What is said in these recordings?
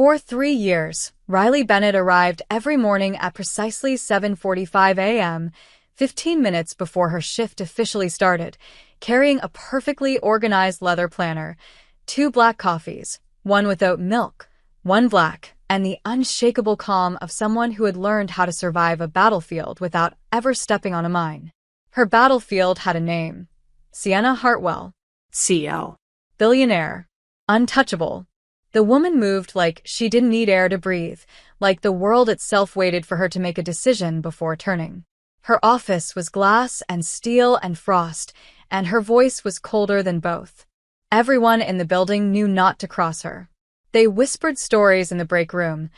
For 3 years, Riley Bennett arrived every morning at precisely 7:45 a.m., 15 minutes before her shift officially started, carrying a perfectly organized leather planner, 2 black coffees, one with oat milk, one black, and the unshakable calm of someone who had learned how to survive a battlefield without ever stepping on a mine. Her battlefield had a name: Sienna Hartwell, CL, billionaire, untouchable. The woman moved like she didn't need air to breathe, like the world itself waited for her to make a decision before turning. Her office was glass and steel and frost, and her voice was colder than both. Everyone in the building knew not to cross her. They whispered stories in the break room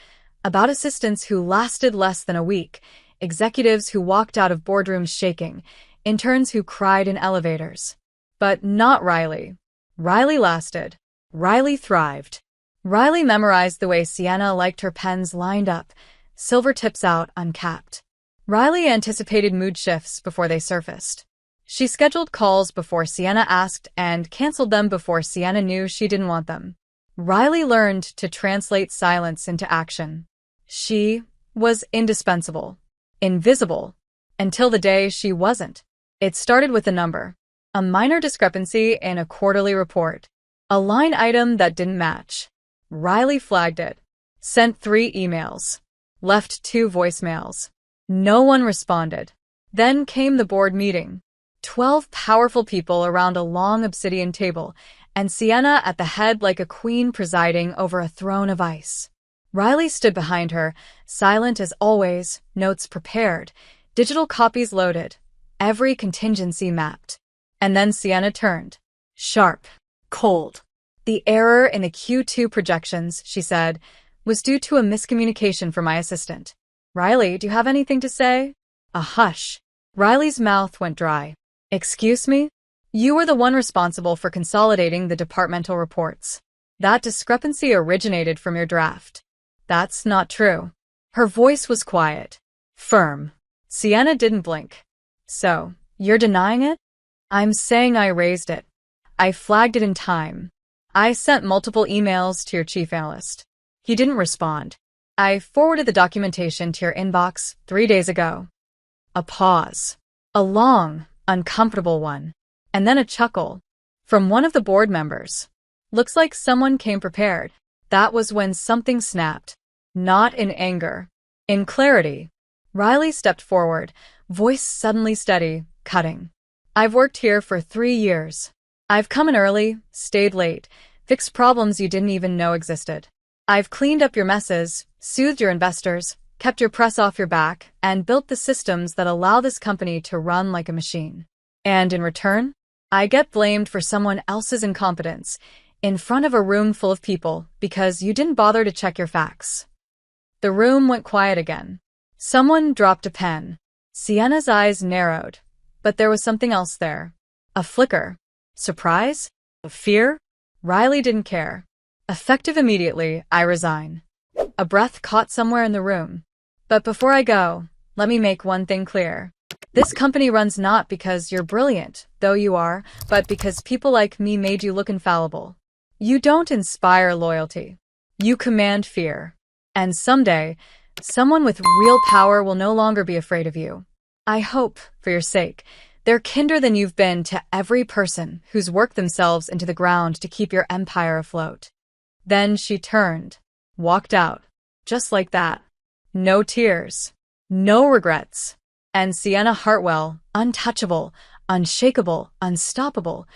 about assistants who lasted less than a week, executives who walked out of boardrooms shaking, interns who cried in elevators. But not Riley. Riley lasted. Riley thrived. Riley memorized the way Sienna liked her pens lined up, silver tips out, uncapped. Riley anticipated mood shifts before they surfaced. She scheduled calls before Sienna asked and canceled them before Sienna knew she didn't want them. Riley learned to translate silence into action. She was indispensable, invisible, until the day she wasn't. It started with a number, a minor discrepancy in a quarterly report, a line item that didn't match. Riley flagged it, sent 3 emails, left 2 voicemails. No one responded. Then came the board meeting. 12 powerful people around a long obsidian table, and Sienna at the head like a queen presiding over a throne of ice. Riley stood behind her, silent as always, notes prepared, digital copies loaded, every contingency mapped. And then Sienna turned. Sharp. Cold. The error in the Q2 projections, she said, was due to a miscommunication from my assistant. Riley, do you have anything to say? A hush. Riley's mouth went dry. Excuse me? You were the one responsible for consolidating the departmental reports. That discrepancy originated from your draft. That's not true. Her voice was quiet, firm. Sienna didn't blink. So, you're denying it? I'm saying I raised it. I flagged it in time. I sent multiple emails to your chief analyst. He didn't respond. I forwarded the documentation to your inbox 3 days ago. A pause. A long, uncomfortable one. And then a chuckle. From one of the board members. Looks like someone came prepared. That was when something snapped. Not in anger. In clarity. Riley stepped forward, voice suddenly steady, cutting. I've worked here for 3 years. I've come in early, stayed late, fixed problems you didn't even know existed. I've cleaned up your messes, soothed your investors, kept your press off your back, and built the systems that allow this company to run like a machine. And in return, I get blamed for someone else's incompetence in front of a room full of people because you didn't bother to check your facts. The room went quiet again. Someone dropped a pen. Sienna's eyes narrowed, but there was something else there. A flicker. Surprise? Fear? Riley didn't care. Effective immediately, I resign. A breath caught somewhere in the room. But before I go, let me make one thing clear. This company runs not because you're brilliant, though you are, but because people like me made you look infallible. You don't inspire loyalty. You command fear. And someday, someone with real power will no longer be afraid of you. I hope, for your sake, they're kinder than you've been to every person who's worked themselves into the ground to keep your empire afloat. Then she turned, walked out, just like that. No tears, no regrets. And Sienna Hartwell, untouchable, unshakable, unstoppable,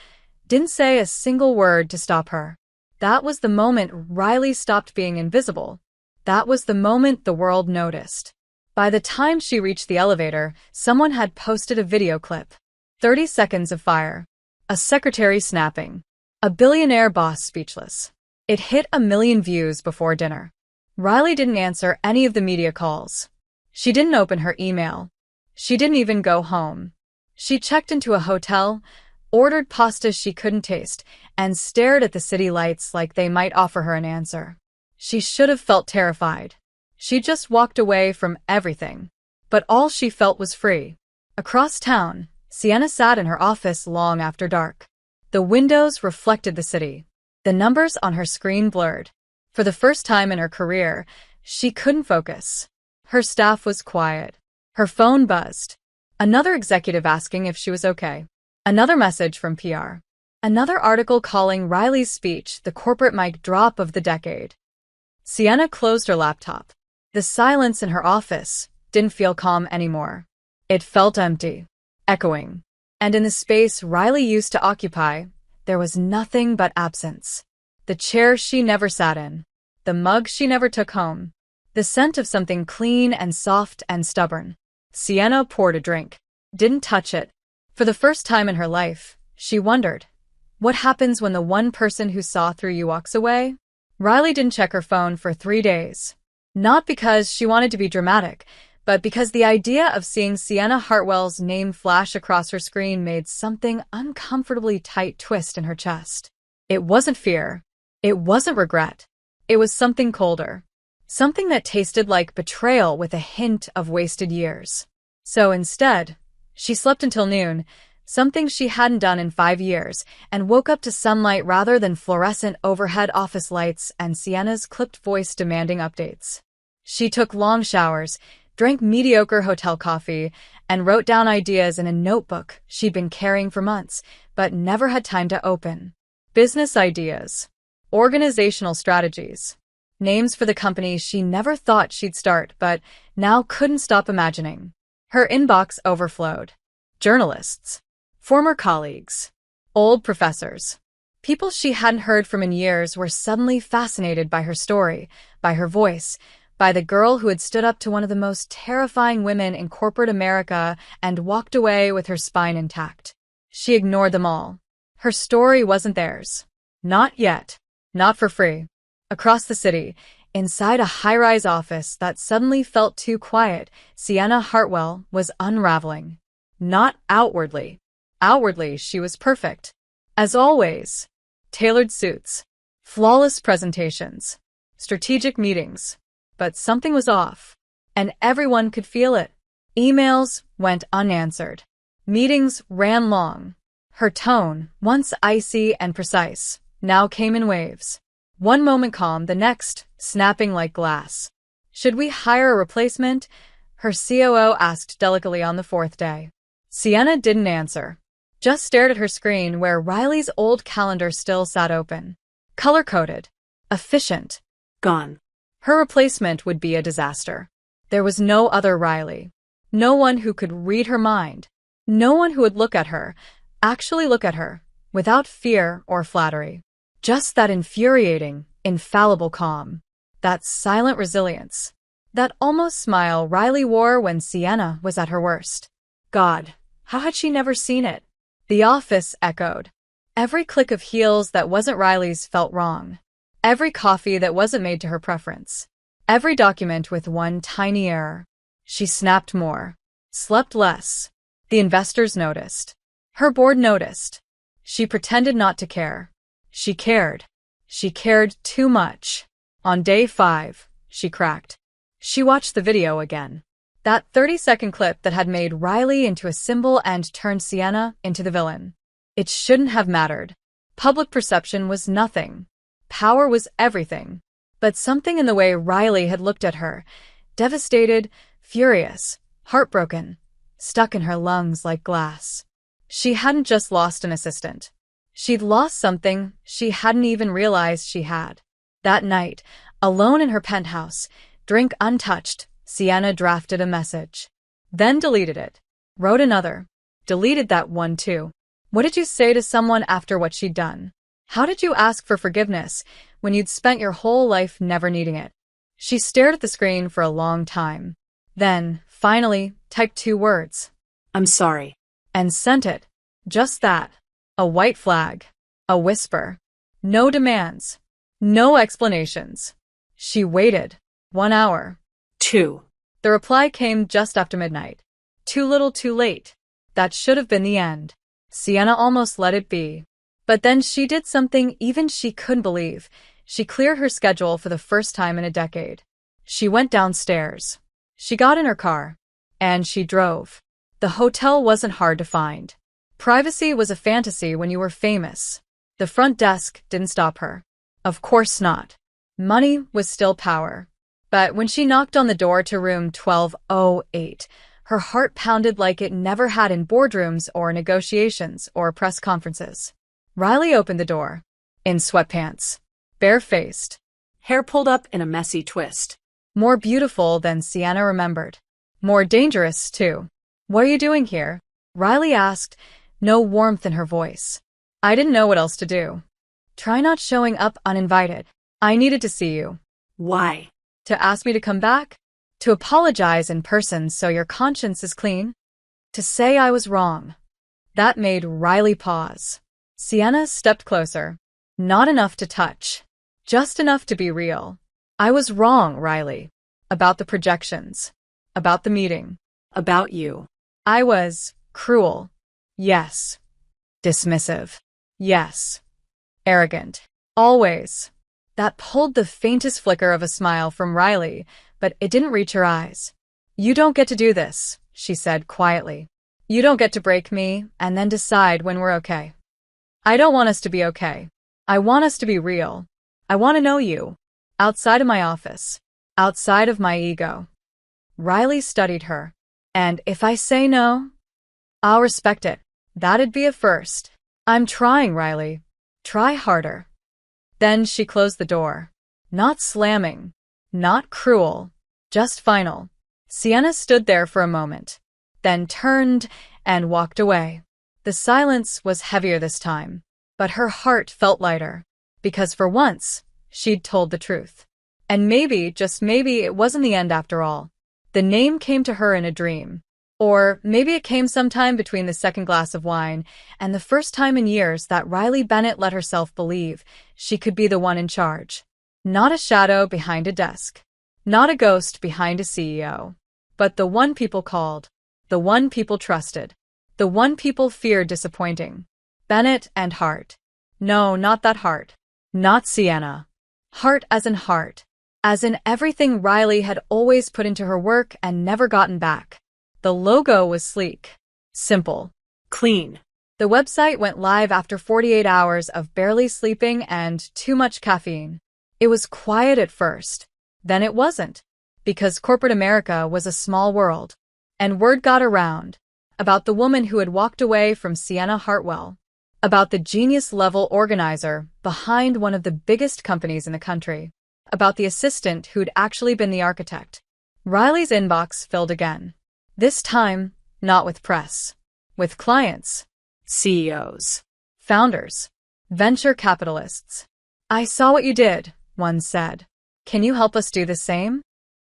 didn't say a single word to stop her. That was the moment Riley stopped being invisible. That was the moment the world noticed. By the time she reached the elevator, someone had posted a video clip. 30 seconds of fire. A secretary snapping. A billionaire boss speechless. It hit 1 million views before dinner. Riley didn't answer any of the media calls. She didn't open her email. She didn't even go home. She checked into a hotel, ordered pasta she couldn't taste, and stared at the city lights like they might offer her an answer. She should have felt terrified. She just walked away from everything. But all she felt was free. Across town, Sienna sat in her office long after dark. The windows reflected the city. The numbers on her screen blurred. For the first time in her career, she couldn't focus. Her staff was quiet. Her phone buzzed. Another executive asking if she was okay. Another message from PR. Another article calling Riley's speech the corporate mic drop of the decade. Sienna closed her laptop. The silence in her office didn't feel calm anymore. It felt empty, echoing. And in the space Riley used to occupy, there was nothing but absence. The chair she never sat in. The mug she never took home. The scent of something clean and soft and stubborn. Sienna poured a drink. Didn't touch it. For the first time in her life, she wondered, what happens when the one person who saw through you walks away? Riley didn't check her phone for 3 days. Not because she wanted to be dramatic, but because the idea of seeing Sienna Hartwell's name flash across her screen made something uncomfortably tight twist in her chest. It wasn't fear. It wasn't regret. It was something colder. Something that tasted like betrayal with a hint of wasted years. So instead, she slept until noon, something she hadn't done in 5 years, and woke up to sunlight rather than fluorescent overhead office lights and Sienna's clipped voice demanding updates. She took long showers, drank mediocre hotel coffee, and wrote down ideas in a notebook she'd been carrying for months, but never had time to open. Business ideas. Organizational strategies. Names for the company she never thought she'd start, but now couldn't stop imagining. Her inbox overflowed. Journalists. Former colleagues. Old professors. People she hadn't heard from in years were suddenly fascinated by her story, by her voice, by the girl who had stood up to one of the most terrifying women in corporate America and walked away with her spine intact. She ignored them all. Her story wasn't theirs. Not yet. Not for free. Across the city, inside a high-rise office that suddenly felt too quiet, Sienna Hartwell was unraveling. Not outwardly. Outwardly, she was perfect. As always. Tailored suits. Flawless presentations. Strategic meetings. But something was off. And everyone could feel it. Emails went unanswered. Meetings ran long. Her tone, once icy and precise, now came in waves. One moment calm, the next snapping like glass. Should we hire a replacement? Her COO asked delicately on the 4th day. Sienna didn't answer. Just stared at her screen where Riley's old calendar still sat open. Color-coded. Efficient. Gone. Her replacement would be a disaster. There was no other Riley. No one who could read her mind. No one who would look at her, actually look at her, without fear or flattery. Just that infuriating, infallible calm. That silent resilience. That almost smile Riley wore when Sienna was at her worst. God, how had she never seen it? The office echoed. Every click of heels that wasn't Riley's felt wrong. Every coffee that wasn't made to her preference. Every document with one tiny error. She snapped more. Slept less. The investors noticed. Her board noticed. She pretended not to care. She cared. She cared too much. On day 5, she cracked. She watched the video again. That 30-second clip that had made Riley into a symbol and turned Sienna into the villain. It shouldn't have mattered. Public perception was nothing. Power was everything. But something in the way Riley had looked at her, devastated, furious, heartbroken, stuck in her lungs like glass. She hadn't just lost an assistant. She'd lost something she hadn't even realized she had. That night, alone in her penthouse, drink untouched, Sienna drafted a message. Then deleted it. Wrote another. Deleted that one too. What did you say to someone after what she'd done? How did you ask for forgiveness when you'd spent your whole life never needing it? She stared at the screen for a long time. Then, finally, typed 2 words. I'm sorry. And sent it. Just that. A white flag. A whisper. No demands. No explanations. She waited. 1 hour. 2. The reply came just after midnight. Too little too late. That should have been the end. Sienna almost let it be. But then she did something even she couldn't believe. She cleared her schedule for the first time in a decade. She went downstairs. She got in her car. And she drove. The hotel wasn't hard to find. Privacy was a fantasy when you were famous. The front desk didn't stop her. Of course not. Money was still power. But when she knocked on the door to room 1208, her heart pounded like it never had in boardrooms or negotiations or press conferences. Riley opened the door. In sweatpants. Barefaced. Hair pulled up in a messy twist. More beautiful than Sienna remembered. More dangerous, too. What are you doing here? Riley asked, no warmth in her voice. I didn't know what else to do. Try not showing up uninvited. I needed to see you. Why? To ask me to come back? To apologize in person so your conscience is clean? To say I was wrong. That made Riley pause. Sienna stepped closer. Not enough to touch. Just enough to be real. I was wrong, Riley. About the projections. About the meeting. About you. I was cruel. Yes. Dismissive. Yes. Arrogant. Always. That pulled the faintest flicker of a smile from Riley, but it didn't reach her eyes. You don't get to do this, she said quietly. You don't get to break me and then decide when we're okay. I don't want us to be okay. I want us to be real. I want to know you. Outside of my office. Outside of my ego. Riley studied her. And if I say no, I'll respect it. That'd be a first. I'm trying, Riley. Try harder. Then she closed the door. Not slamming. Not cruel. Just final. Sienna stood there for a moment. Then turned and walked away. The silence was heavier this time. But her heart felt lighter. Because for once, she'd told the truth. And maybe, just maybe, it wasn't the end after all. The name came to her in a dream. Or maybe it came sometime between the second glass of wine and the first time in years that Riley Bennett let herself believe she could be the one in charge. Not a shadow behind a desk. Not a ghost behind a CEO. But the one people called. The one people trusted. The one people feared disappointing. Bennett and Hart. No, not that Hart. Not Sienna. Hart as in heart. As in everything Riley had always put into her work and never gotten back. The logo was sleek. Simple. Clean. The website went live after 48 hours of barely sleeping and too much caffeine. It was quiet at first. Then it wasn't. Because corporate America was a small world. And word got around. About the woman who had walked away from Sienna Hartwell. About the genius-level organizer behind one of the biggest companies in the country. About the assistant who'd actually been the architect. Riley's inbox filled again. This time, not with press. With clients. CEOs. Founders. Venture capitalists. I saw what you did, one said. Can you help us do the same?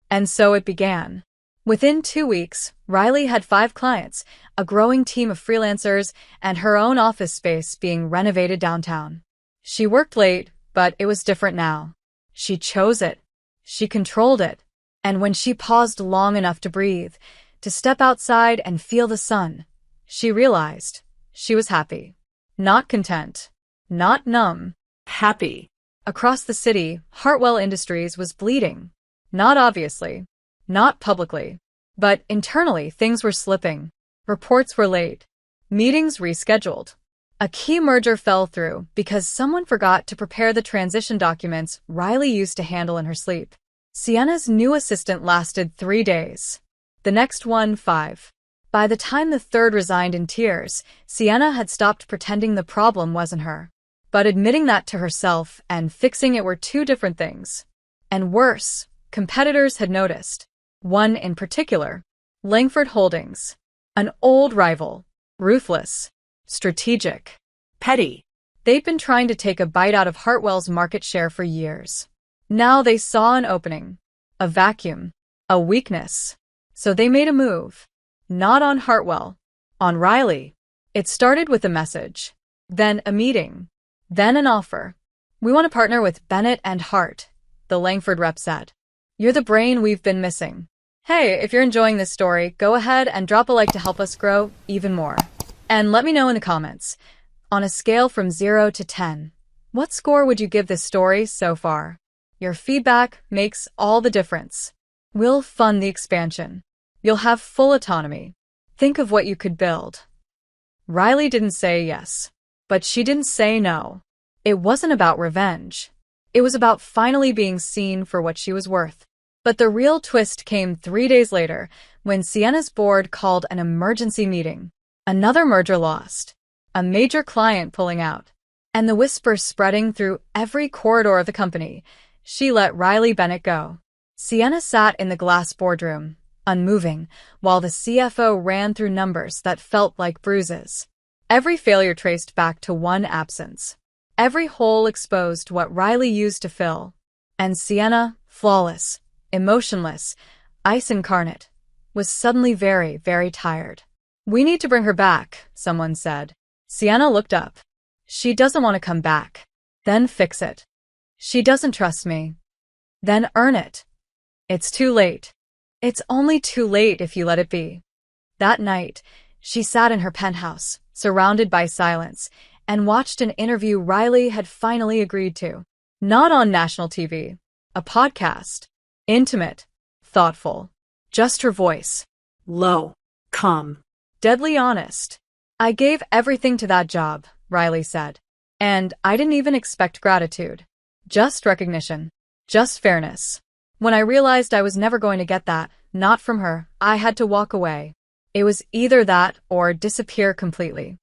And so it began. Within 2 weeks, Riley had 5 clients, a growing team of freelancers, and her own office space being renovated downtown. She worked late, but it was different now. She chose it. She controlled it. And when she paused long enough to breathe, to step outside and feel the sun, she realized she was happy. Not content. Not numb. Happy. Across the city, Hartwell Industries was bleeding. Not obviously. Not publicly. But internally, things were slipping. Reports were late. Meetings rescheduled. A key merger fell through because someone forgot to prepare the transition documents Riley used to handle in her sleep. Sienna's new assistant lasted 3 days. The next one, 5. By the time the third resigned in tears, Sienna had stopped pretending the problem wasn't her. But admitting that to herself and fixing it were 2 different things. And worse, competitors had noticed. One in particular. Langford Holdings. An old rival. Ruthless. Strategic. Petty. They'd been trying to take a bite out of Hartwell's market share for years. Now they saw an opening. A vacuum. A weakness. So they made a move. Not on Hartwell. On Riley. It started with a message. Then a meeting. Then an offer. We want to partner with Bennett and Hart, the Langford rep said. You're the brain we've been missing. Hey, if you're enjoying this story, go ahead and drop a like to help us grow even more. And let me know in the comments. On a scale from 0 to 10, what score would you give this story so far? Your feedback makes all the difference. We'll fund the expansion. You'll have full autonomy. Think of what you could build. Riley didn't say yes, but she didn't say no. It wasn't about revenge. It was about finally being seen for what she was worth. But the real twist came 3 days later, when Sienna's board called an emergency meeting. Another merger lost. A major client pulling out. And the whispers spreading through every corridor of the company. She let Riley Bennett go. Sienna sat in the glass boardroom, unmoving, while the CFO ran through numbers that felt like bruises. Every failure traced back to one absence. Every hole exposed what Riley used to fill. And Sienna, flawless, emotionless, ice incarnate, was suddenly very, very tired. "We need to bring her back," someone said. Sienna looked up. "She doesn't want to come back." "Then fix it." "She doesn't trust me." "Then earn it." "It's too late." "It's only too late if you let it be." That night, she sat in her penthouse, surrounded by silence, and watched an interview Riley had finally agreed to. Not on national TV. A podcast. Intimate. Thoughtful. Just her voice. Low. Calm. Deadly honest. "I gave everything to that job," Riley said. "And I didn't even expect gratitude. Just recognition. Just fairness. When I realized I was never going to get that, not from her, I had to walk away. It was either that or disappear completely."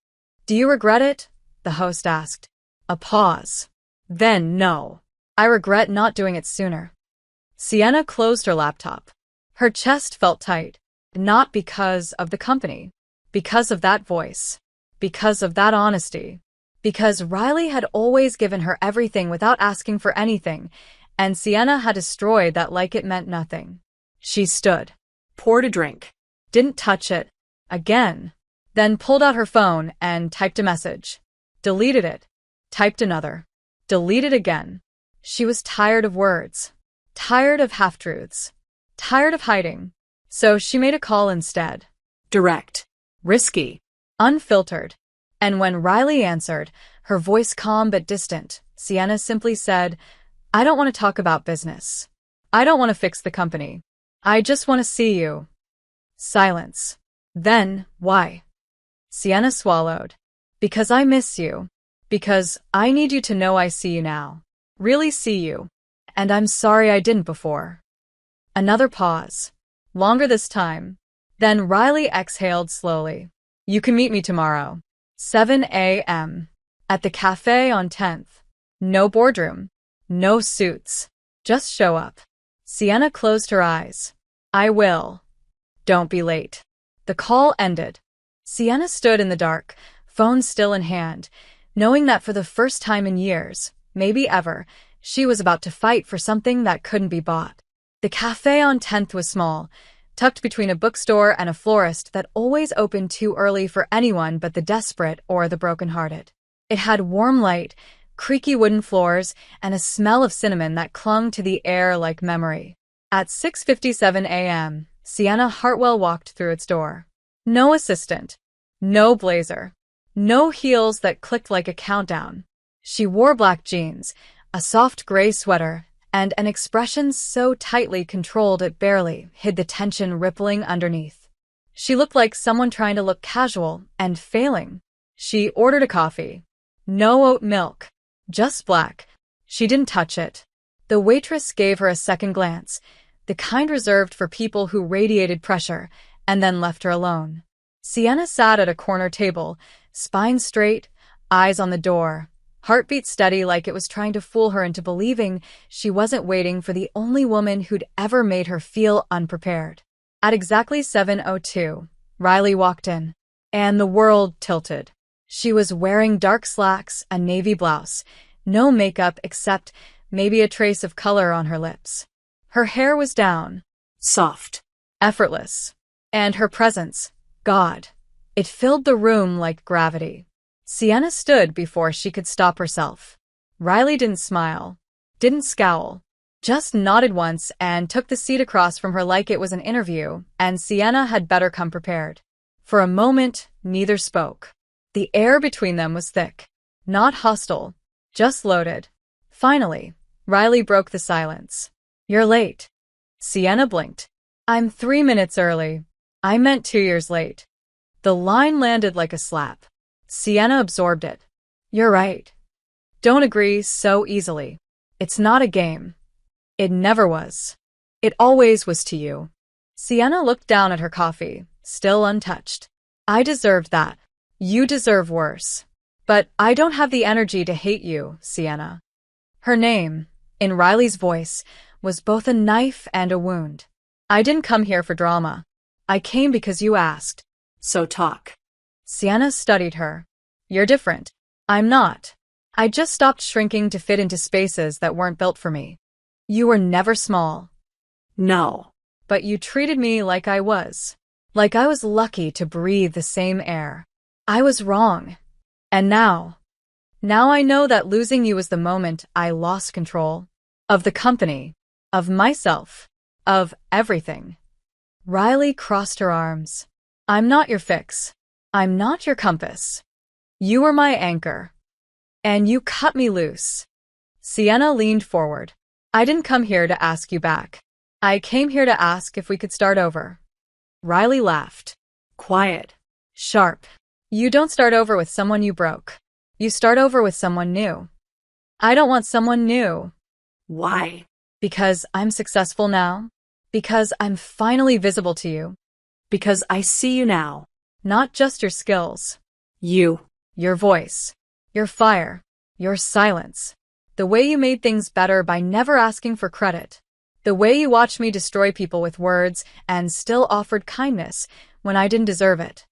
"Do you regret it?" the host asked. A pause. Then no. "I regret not doing it sooner." Sienna closed her laptop. Her chest felt tight, not because of the company, because of that voice, because of that honesty, because Riley had always given her everything without asking for anything, and Sienna had destroyed that like it meant nothing. She stood, Poured a drink. didn't touch it, again, then pulled out her phone and typed a message. Deleted it. Typed another. Deleted again. She was tired of words. Tired of half-truths. Tired of hiding. So she made a call instead. Direct. Risky. Unfiltered. And when Riley answered, her voice calm but distant, Sienna simply said, "I don't want to talk about business. I don't want to fix the company. I just want to see you." Silence. Then, "Why?" Sienna swallowed. "Because I miss you. Because I need you to know I see you now. Really see you. And I'm sorry I didn't before." Another pause. Longer this time. Then Riley exhaled slowly. "You can meet me tomorrow. 7 a.m. at the cafe on 10th. No boardroom. No suits. Just show up." Sienna closed her eyes. "I will. Don't be late." The call ended. Sienna stood in the dark, phone still in hand, knowing that for the first time in years, maybe ever, she was about to fight for something that couldn't be bought. The cafe on 10th was small, tucked between a bookstore and a florist that always opened too early for anyone but the desperate or the brokenhearted. It had warm light, creaky wooden floors, and a smell of cinnamon that clung to the air like memory. At 6:57 a.m., Sienna Hartwell walked through its door. No assistant. No blazer. No heels that clicked like a countdown. She wore black jeans, a soft gray sweater, and an expression so tightly controlled it barely hid the tension rippling underneath. She looked like someone trying to look casual and failing. She ordered a coffee. No oat milk. Just black. She didn't touch it. The waitress gave her a second glance, the kind reserved for people who radiated pressure, and then left her alone. Sienna sat at a corner table, spine straight, eyes on the door, heartbeat steady like it was trying to fool her into believing she wasn't waiting for the only woman who'd ever made her feel unprepared. At exactly 7:02, Riley walked in, and the world tilted. She was wearing dark slacks, a navy blouse, no makeup except maybe a trace of color on her lips. Her hair was down. Soft. Effortless. And her presence, God, it filled the room like gravity. Sienna stood before she could stop herself. Riley didn't smile, didn't scowl, just nodded once and took the seat across from her like it was an interview, and Sienna had better come prepared. For a moment, neither spoke. The air between them was thick, not hostile, just loaded. Finally, Riley broke the silence. "You're late." Sienna blinked. "I'm 3 minutes early. I meant 2 years late." The line landed like a slap. Sienna absorbed it. "You're right. Don't agree so easily." It's not a game. It never was. It always was to you. Sienna looked down at her coffee, still untouched. I deserved that. You deserve worse. But I don't have the energy to hate you, Sienna. Her name, in Riley's voice, was both a knife and a wound. I didn't come here for drama. I came because you asked. So talk. Sienna studied her. You're different. I'm not. I just stopped shrinking to fit into spaces that weren't built for me. You were never small. No. But you treated me like I was. Like I was lucky to breathe the same air. I was wrong. And now I know that losing you was the moment I lost control. Of the company. Of myself. Of everything. Riley crossed her arms. I'm not your fix. I'm not your compass. You were my anchor. And you cut me loose. Sienna leaned forward. I didn't come here to ask you back. I came here to ask if we could start over. Riley laughed. Quiet. Sharp. You don't start over with someone you broke. You start over with someone new. I don't want someone new. Why? Because I'm successful now. Because I'm finally visible to you. Because I see you now. Not just your skills. You. Your voice. Your fire. Your silence. The way you made things better by never asking for credit. The way you watched me destroy people with words and still offered kindness when I didn't deserve it.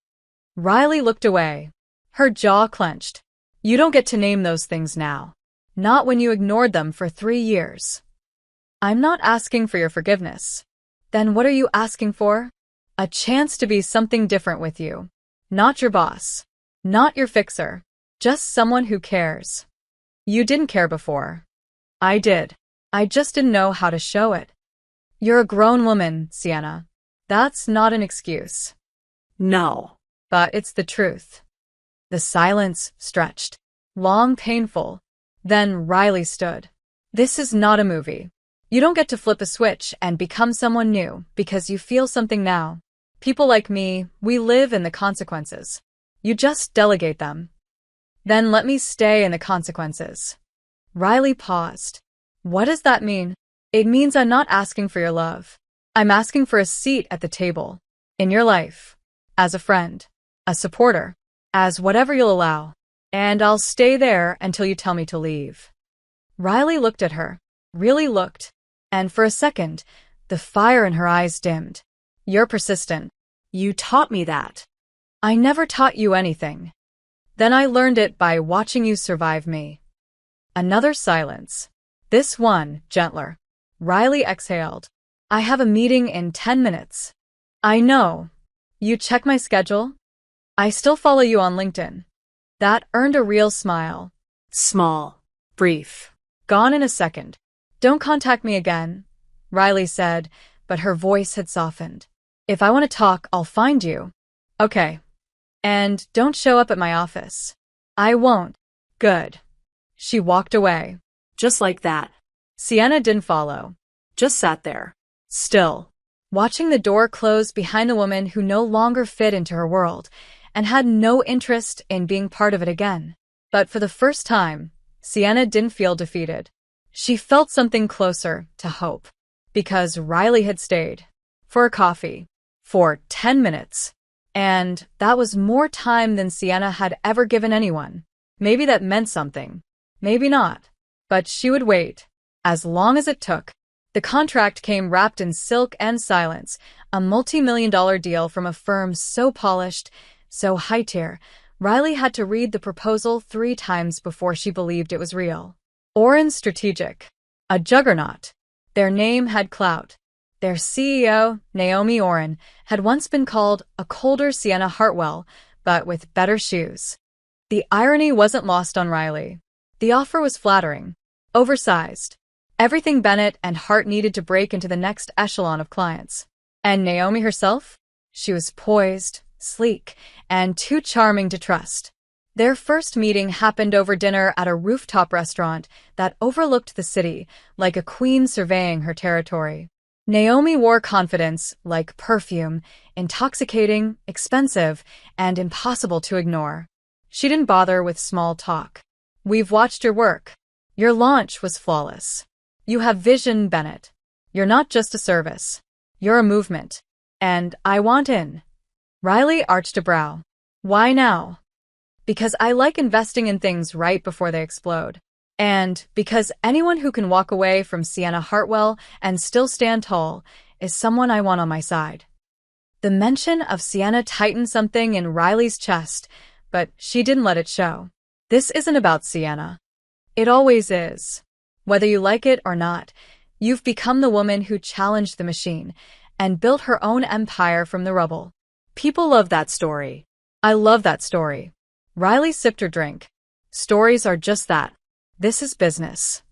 Riley looked away. Her jaw clenched. You don't get to name those things now. Not when you ignored them for 3 years. I'm not asking for your forgiveness. Then what are you asking for? A chance to be something different with you. Not your boss. Not your fixer. Just someone who cares. You didn't care before. I did. I just didn't know how to show it. You're a grown woman, Sienna. That's not an excuse. No. But it's the truth. The silence stretched. Long, painful. Then Riley stood. This is not a movie. You don't get to flip a switch and become someone new because you feel something now. People like me, we live in the consequences. You just delegate them. Then let me stay in the consequences. Riley paused. What does that mean? It means I'm not asking for your love. I'm asking for a seat at the table. In your life. As a friend. A supporter. As whatever you'll allow. And I'll stay there until you tell me to leave. Riley looked at her. Really looked. And for a second, the fire in her eyes dimmed. You're persistent. You taught me that. I never taught you anything. Then I learned it by watching you survive me. Another silence. This one, gentler. Riley exhaled. I have a meeting in 10 minutes. I know. You check my schedule? I still follow you on LinkedIn. That earned a real smile. Small. Brief. Gone in a second. Don't contact me again, Riley said, but her voice had softened. If I want to talk, I'll find you. Okay. And don't show up at my office. I won't. Good. She walked away. Just like that. Sienna didn't follow. Just sat there. Still. Watching the door close behind the woman who no longer fit into her world and had no interest in being part of it again. But for the first time, Sienna didn't feel defeated. She felt something closer to hope. Because Riley had stayed. For a coffee. For 10 minutes. And that was more time than Sienna had ever given anyone. Maybe that meant something. Maybe not. But she would wait. As long as it took. The contract came wrapped in silk and silence, a multi-million-dollar deal from a firm so polished, so high-tier, Riley had to read the proposal 3 times before she believed it was real. Oren Strategic. A juggernaut. Their name had clout. Their CEO, Naomi Oren, had once been called a colder Sienna Hartwell, but with better shoes. The irony wasn't lost on Riley. The offer was flattering. Oversized. Everything Bennett and Hart needed to break into the next echelon of clients. And Naomi herself? She was poised, sleek, and too charming to trust. Their first meeting happened over dinner at a rooftop restaurant that overlooked the city, like a queen surveying her territory. Naomi wore confidence like perfume, intoxicating, expensive, and impossible to ignore. She didn't bother with small talk. We've watched your work. Your launch was flawless. You have vision, Bennett. You're not just a service. You're a movement. And I want in. Riley arched a brow. Why now? Because I like investing in things right before they explode. And because anyone who can walk away from Sienna Hartwell and still stand tall is someone I want on my side. The mention of Sienna tightened something in Riley's chest, but she didn't let it show. This isn't about Sienna. It always is. Whether you like it or not, you've become the woman who challenged the machine and built her own empire from the rubble. People love that story. I love that story. Riley sipped her drink. Stories are just that. This is business.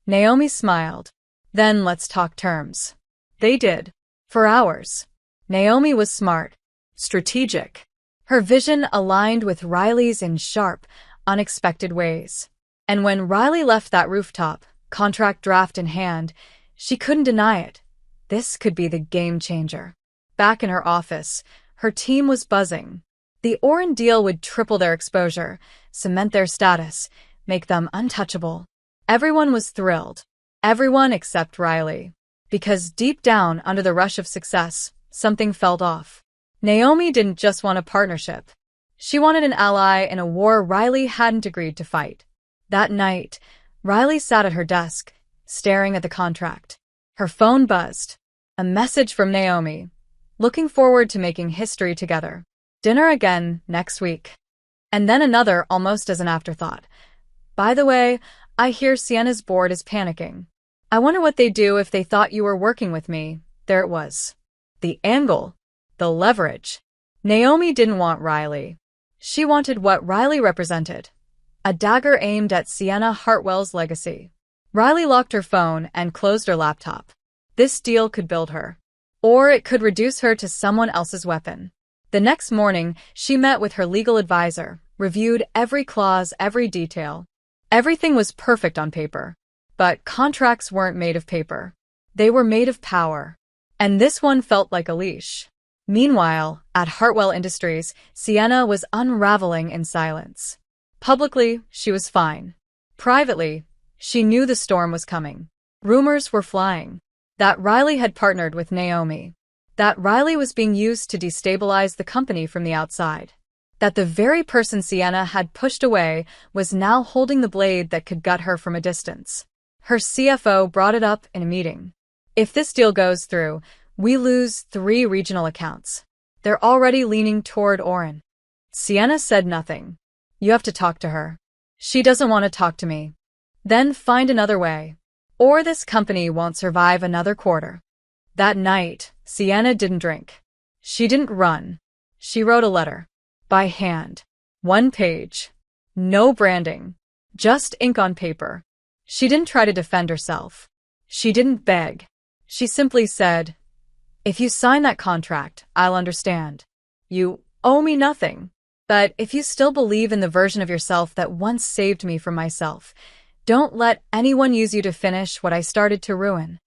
Naomi smiled. Then let's talk terms. They did. For hours. Naomi was smart. Strategic. Her vision aligned with Riley's in sharp, unexpected ways. And when Riley left that rooftop, contract draft in hand, she couldn't deny it. This could be the game changer. Back in her office, her team was buzzing. The Oren deal would triple their exposure, cement their status, make them untouchable. Everyone was thrilled. Everyone except Riley. Because deep down, under the rush of success, something felt off. Naomi didn't just want a partnership. She wanted an ally in a war Riley hadn't agreed to fight. That night, Riley sat at her desk, staring at the contract. Her phone buzzed. A message from Naomi. Looking forward to making history together. Dinner again next week. And then another almost as an afterthought. By the way, I hear Sienna's board is panicking. I wonder what they'd do if they thought you were working with me. There it was. The angle. The leverage. Naomi didn't want Riley. She wanted what Riley represented. A dagger aimed at Sienna Hartwell's legacy. Riley locked her phone and closed her laptop. This deal could build her. Or it could reduce her to someone else's weapon. The next morning, she met with her legal advisor, reviewed every clause, every detail. Everything was perfect on paper. But contracts weren't made of paper. They were made of power. And this one felt like a leash. Meanwhile, at Hartwell Industries, Sienna was unraveling in silence. Publicly, she was fine. Privately, she knew the storm was coming. Rumors were flying. That Riley had partnered with Naomi. That Riley was being used to destabilize the company from the outside. That the very person Sienna had pushed away was now holding the blade that could gut her from a distance. Her CFO brought it up in a meeting. If this deal goes through, we lose 3 regional accounts. They're already leaning toward Oren. Sienna said nothing. You have to talk to her. She doesn't want to talk to me. Then find another way. Or this company won't survive another quarter. That night, Sienna didn't drink. She didn't run. She wrote a letter. By hand. 1 page. No branding. Just ink on paper. She didn't try to defend herself. She didn't beg. She simply said, if you sign that contract, I'll understand. You owe me nothing. But if you still believe in the version of yourself that once saved me from myself, don't let anyone use you to finish what I started to ruin.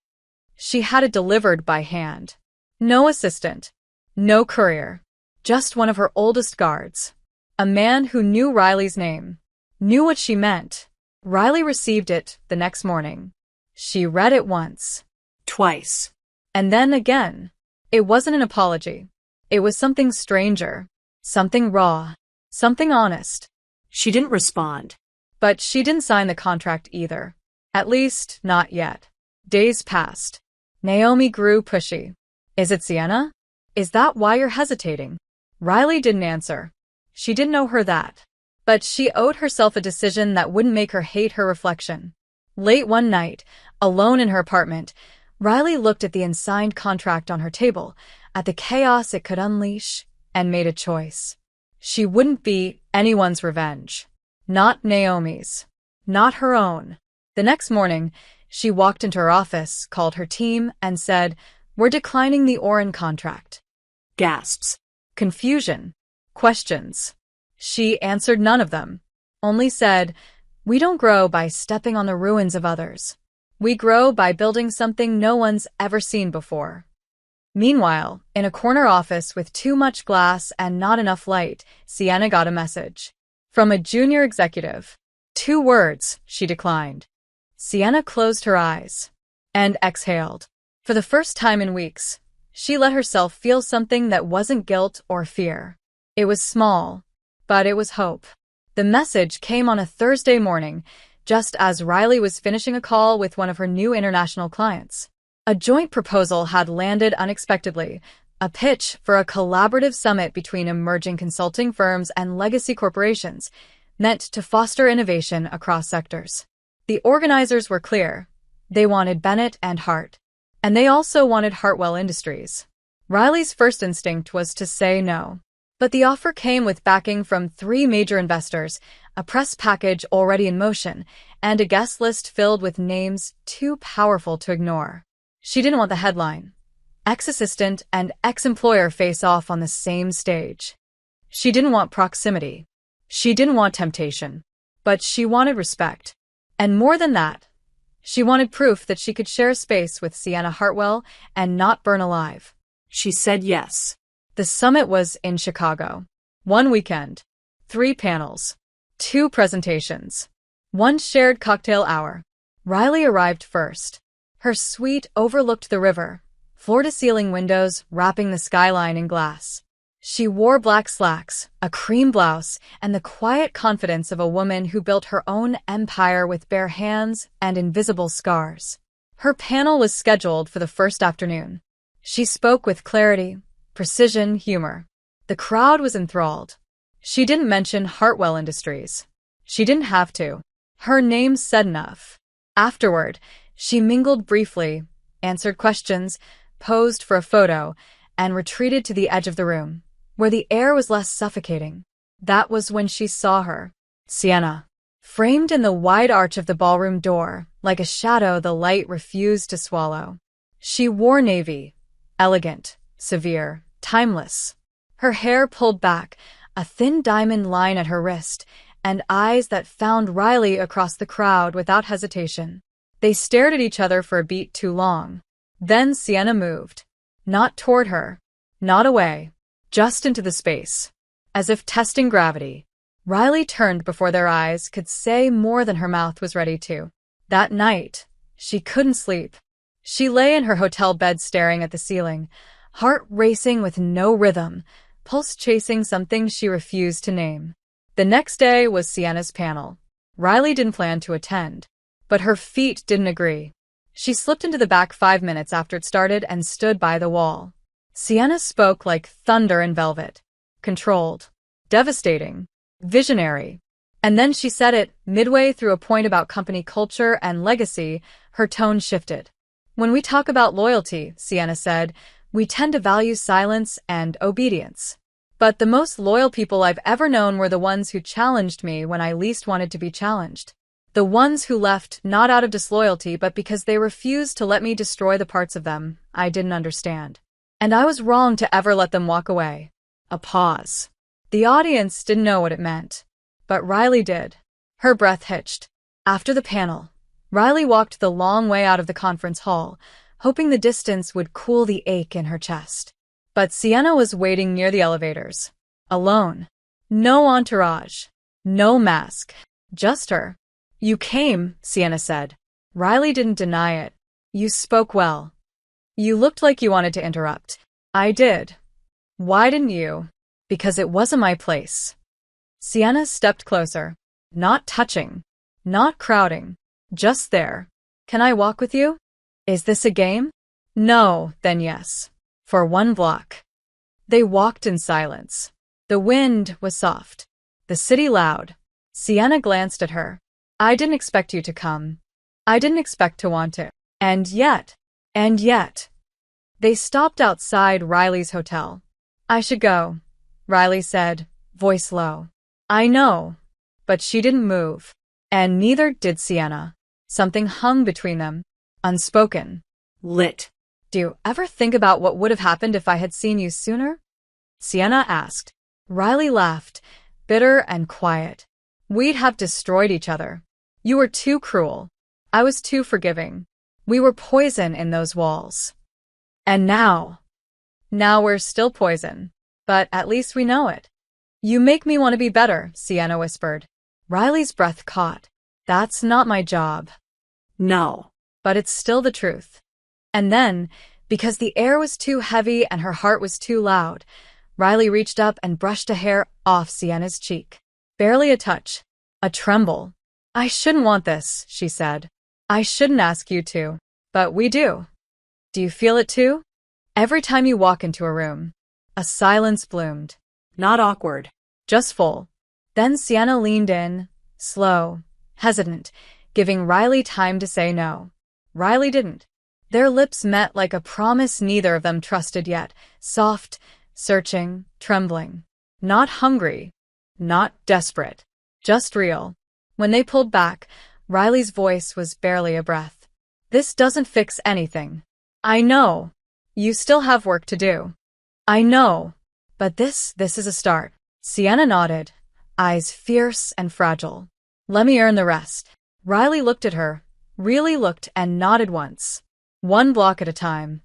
She had it delivered by hand. No assistant. No courier. Just one of her oldest guards. A man who knew Riley's name. Knew what she meant. Riley received it the next morning. She read it once. Twice. And then again. It wasn't an apology. It was something stranger. Something raw. Something honest. She didn't respond. But she didn't sign the contract either. At least, not yet. Days passed. Naomi grew pushy. Is it Sienna? Is that why you're hesitating? Riley didn't answer. She didn't owe her that. But she owed herself a decision that wouldn't make her hate her reflection. Late one night, alone in her apartment, Riley looked at the unsigned contract on her table, at the chaos it could unleash, and made a choice. She wouldn't be anyone's revenge. Not Naomi's. Not her own. The next morning, she walked into her office, called her team, and said, we're declining the Oren contract. Gasps. Confusion. Questions. She answered none of them. Only said, we don't grow by stepping on the ruins of others. We grow by building something no one's ever seen before. Meanwhile, in a corner office with too much glass and not enough light, Sienna got a message. From a junior executive. 2 words, she declined. Sienna closed her eyes and exhaled. For the first time in weeks, she let herself feel something that wasn't guilt or fear. It was small, but it was hope. The message came on a Thursday morning, just as Riley was finishing a call with one of her new international clients. A joint proposal had landed unexpectedly, a pitch for a collaborative summit between emerging consulting firms and legacy corporations, meant to foster innovation across sectors. The organizers were clear. They wanted Bennett and Hart. And they also wanted Hartwell Industries. Riley's first instinct was to say no. But the offer came with backing from 3 major investors, a press package already in motion, and a guest list filled with names too powerful to ignore. She didn't want the headline. Ex-assistant and ex-employer face off on the same stage. She didn't want proximity. She didn't want temptation. But she wanted respect. And more than that, she wanted proof that she could share space with Sienna Hartwell and not burn alive. She said yes. The summit was in Chicago. 1 weekend, 3 panels, 2 presentations, 1 shared cocktail hour. Riley arrived first. Her suite overlooked the river, floor-to-ceiling windows wrapping the skyline in glass. She wore black slacks, a cream blouse, and the quiet confidence of a woman who built her own empire with bare hands and invisible scars. Her panel was scheduled for the first afternoon. She spoke with clarity, precision, humor. The crowd was enthralled. She didn't mention Hartwell Industries. She didn't have to. Her name said enough. Afterward, she mingled briefly, answered questions, posed for a photo, and retreated to the edge of the room, where the air was less suffocating. That was when she saw her. Sienna. Framed in the wide arch of the ballroom door, like a shadow the light refused to swallow. She wore navy. Elegant, severe, timeless. Her hair pulled back, a thin diamond line at her wrist, and eyes that found Riley across the crowd without hesitation. They stared at each other for a beat too long. Then Sienna moved. Not toward her. Not away. Just into the space. As if testing gravity. Riley turned before their eyes could say more than her mouth was ready to. That night, she couldn't sleep. She lay in her hotel bed staring at the ceiling, heart racing with no rhythm, pulse chasing something she refused to name. The next day was Sienna's panel. Riley didn't plan to attend, but her feet didn't agree. She slipped into the back 5 minutes after it started and stood by the wall. Sienna spoke like thunder in velvet. Controlled. Devastating. Visionary. And then she said it, midway through a point about company culture and legacy, her tone shifted. When we talk about loyalty, Sienna said, we tend to value silence and obedience. But the most loyal people I've ever known were the ones who challenged me when I least wanted to be challenged. The ones who left not out of disloyalty but because they refused to let me destroy the parts of them I didn't understand. And I was wrong to ever let them walk away. A pause. The audience didn't know what it meant. But Riley did. Her breath hitched. After the panel, Riley walked the long way out of the conference hall, hoping the distance would cool the ache in her chest. But Sienna was waiting near the elevators. Alone. No entourage. No mask. Just her. You came, Sienna said. Riley didn't deny it. You spoke well. You looked like you wanted to interrupt. I did. Why didn't you? Because it wasn't my place. Sienna stepped closer. Not touching. Not crowding. Just there. Can I walk with you? Is this a game? No, then yes. For 1 block. They walked in silence. The wind was soft. The city loud. Sienna glanced at her. I didn't expect you to come. I didn't expect to want to. And yet. They stopped outside Riley's hotel. I should go, Riley said, voice low. I know. But she didn't move. And neither did Sienna. Something hung between them. Unspoken. Lit. Do you ever think about what would have happened if I had seen you sooner? Sienna asked. Riley laughed, bitter and quiet. We'd have destroyed each other. You were too cruel. I was too forgiving. We were poison in those walls. And now we're still poison. But at least we know it. You make me want to be better, Sienna whispered. Riley's breath caught. That's not my job. No. But it's still the truth. And then, because the air was too heavy and her heart was too loud, Riley reached up and brushed a hair off Sienna's cheek. Barely a touch. A tremble. I shouldn't want this, she said. I shouldn't ask you to. But we do. Do you feel it too? Every time you walk into a room. A silence bloomed. Not awkward. Just full. Then Sienna leaned in, slow, hesitant, giving Riley time to say no. Riley didn't. Their lips met like a promise neither of them trusted yet, soft, searching, trembling. Not hungry. Not desperate. Just real. When they pulled back, Riley's voice was barely a breath. This doesn't fix anything. I know. You still have work to do. I know. But this is a start. Sienna nodded, eyes fierce and fragile. Let me earn the rest. Riley looked at her, really looked and nodded once. One block at a time.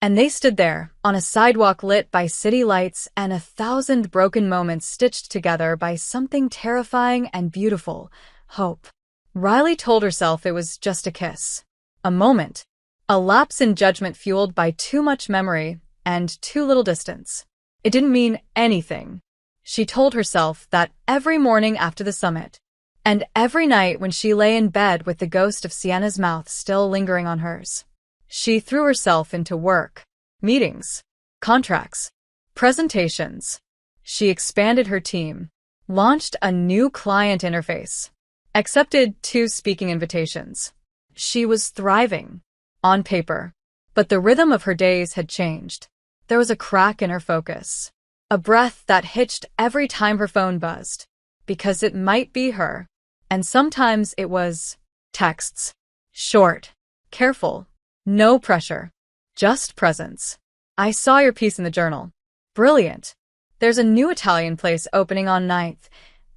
And they stood there, on a sidewalk lit by city lights and 1,000 broken moments stitched together by something terrifying and beautiful, hope. Riley told herself it was just a kiss. A moment. A lapse in judgment fueled by too much memory and too little distance. It didn't mean anything. She told herself that every morning after the summit, and every night when she lay in bed with the ghost of Sienna's mouth still lingering on hers. She threw herself into work, meetings, contracts, presentations. She expanded her team, launched a new client interface, accepted 2 speaking invitations. She was thriving, on paper, but the rhythm of her days had changed. There was a crack in her focus, a breath that hitched every time her phone buzzed, because it might be her, and sometimes it was texts, short, careful. No pressure. Just presence. I saw your piece in the journal. Brilliant. There's a new Italian place opening on 9th.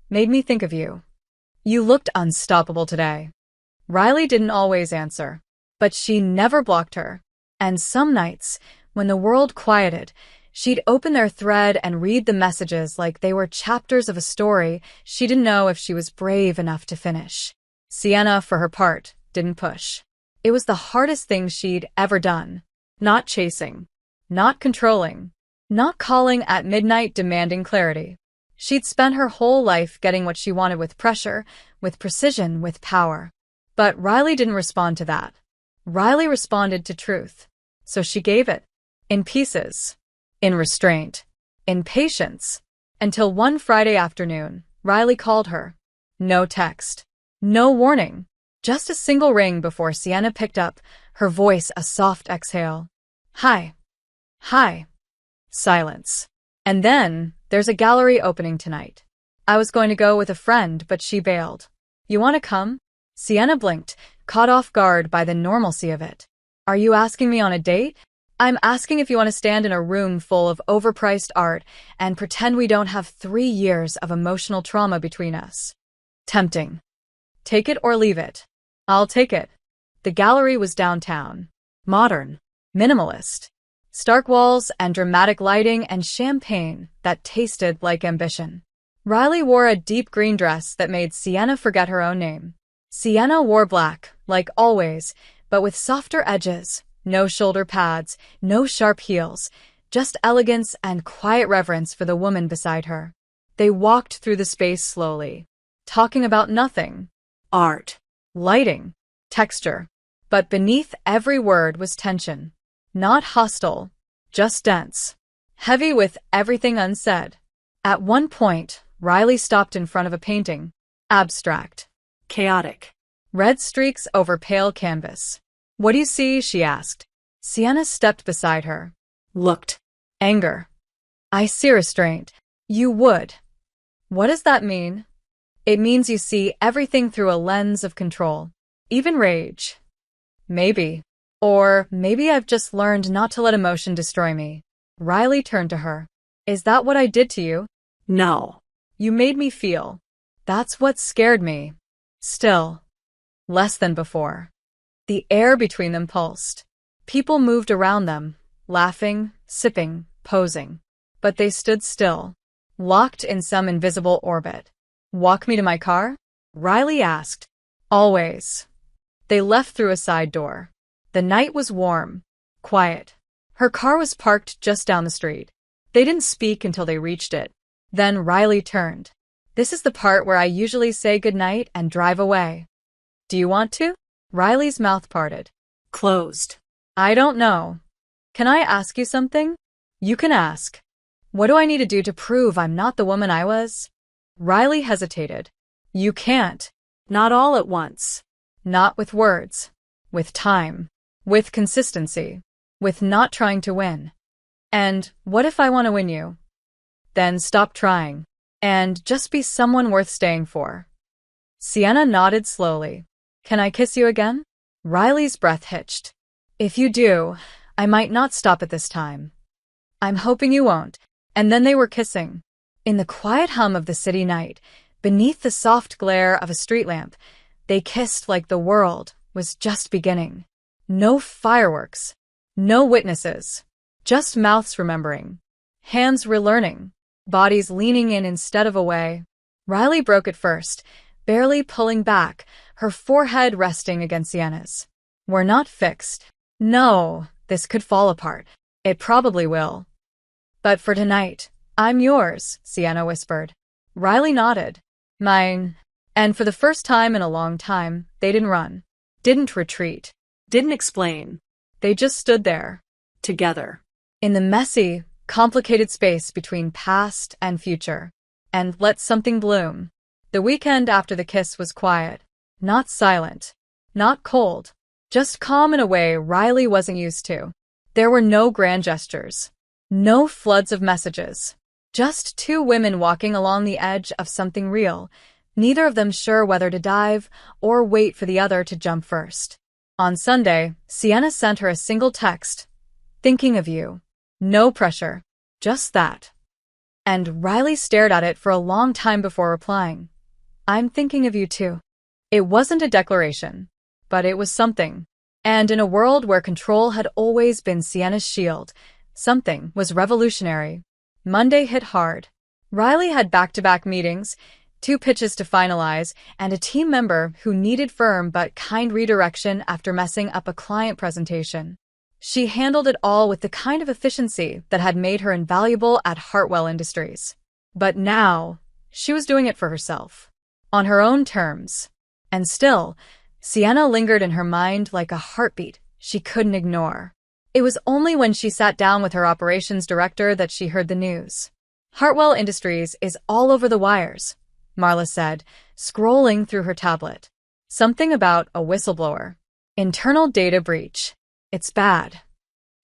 Made me think of you. You looked unstoppable today. Riley didn't always answer, but she never blocked her. And some nights, when the world quieted, she'd open their thread and read the messages like they were chapters of a story she didn't know if she was brave enough to finish. Sienna, for her part, didn't push. It was the hardest thing she'd ever done. Not chasing. Not controlling. Not calling at midnight demanding clarity. She'd spent her whole life getting what she wanted with pressure, with precision, with power. But Riley didn't respond to that. Riley responded to truth. So she gave it. In pieces. In restraint. In patience. Until one Friday afternoon, Riley called her. No text. No warning. Just a single ring before Sienna picked up, her voice a soft exhale. Hi. Hi. Silence. And then, there's a gallery opening tonight. I was going to go with a friend, but she bailed. You want to come? Sienna blinked, caught off guard by the normalcy of it. Are you asking me on a date? I'm asking if you want to stand in a room full of overpriced art and pretend we don't have 3 years of emotional trauma between us. Tempting. Take it or leave it. I'll take it. The gallery was downtown. Modern. Minimalist. Stark walls and dramatic lighting and champagne that tasted like ambition. Riley wore a deep green dress that made Sienna forget her own name. Sienna wore black, like always, but with softer edges, no shoulder pads, no sharp heels, just elegance and quiet reverence for the woman beside her. They walked through the space slowly, talking about nothing. Art. Lighting, texture, but beneath every word was tension. Not hostile, just dense, heavy with everything unsaid. At one point, Riley stopped in front of a painting. Abstract. Chaotic. Red streaks over pale canvas. What do you see? She asked. Sienna stepped beside her. Looked. Anger. I see restraint. You would. What does that mean? It means you see everything through a lens of control. Even rage. Maybe. Or maybe I've just learned not to let emotion destroy me. Riley turned to her. Is that what I did to you? No. You made me feel. That's what scared me. Still. Less than before. The air between them pulsed. People moved around them, laughing, sipping, posing. But they stood still, locked in some invisible orbit. Walk me to my car? Riley asked. Always. They left through a side door. The night was warm, quiet. Her car was parked just down the street. They didn't speak until they reached it. Then Riley turned. This is the part where I usually say goodnight and drive away. Do you want to? Riley's mouth parted. Closed. I don't know. Can I ask you something? You can ask. What do I need to do to prove I'm not the woman I was? Riley hesitated. You can't. Not all at once. Not with words. With time. With consistency. With not trying to win. And what if I want to win you? Then stop trying. And just be someone worth staying for. Sienna nodded slowly. Can I kiss you again? Riley's breath hitched. If you do, I might not stop at this time. I'm hoping you won't. And then they were kissing. In the quiet hum of the city night, beneath the soft glare of a street lamp, they kissed like the world was just beginning. No fireworks. No witnesses. Just mouths remembering. Hands relearning. Bodies leaning in instead of away. Riley broke it first, barely pulling back, her forehead resting against Sienna's. We're not fixed. No, this could fall apart. It probably will. But for tonight, I'm yours, Sienna whispered. Riley nodded. Mine. And for the first time in a long time, they didn't run. Didn't retreat. Didn't explain. They just stood there. Together. In the messy, complicated space between past and future. And let something bloom. The weekend after the kiss was quiet. Not silent. Not cold. Just calm in a way Riley wasn't used to. There were no grand gestures. No floods of messages. Just two women walking along the edge of something real, neither of them sure whether to dive or wait for the other to jump first. On Sunday, Sienna sent her a single text. Thinking of you. No pressure. Just that. And Riley stared at it for a long time before replying. I'm thinking of you too. It wasn't a declaration, but it was something. And in a world where control had always been Sienna's shield, something was revolutionary. Monday hit hard. Riley had back-to-back meetings, 2 pitches to finalize, and a team member who needed firm but kind redirection after messing up a client presentation. She handled it all with the kind of efficiency that had made her invaluable at Hartwell Industries. But now, she was doing it for herself. On her own terms. And still, Sienna lingered in her mind like a heartbeat she couldn't ignore. It was only when she sat down with her operations director that she heard the news. Hartwell Industries is all over the wires, Marla said, scrolling through her tablet. Something about a whistleblower. Internal data breach. It's bad.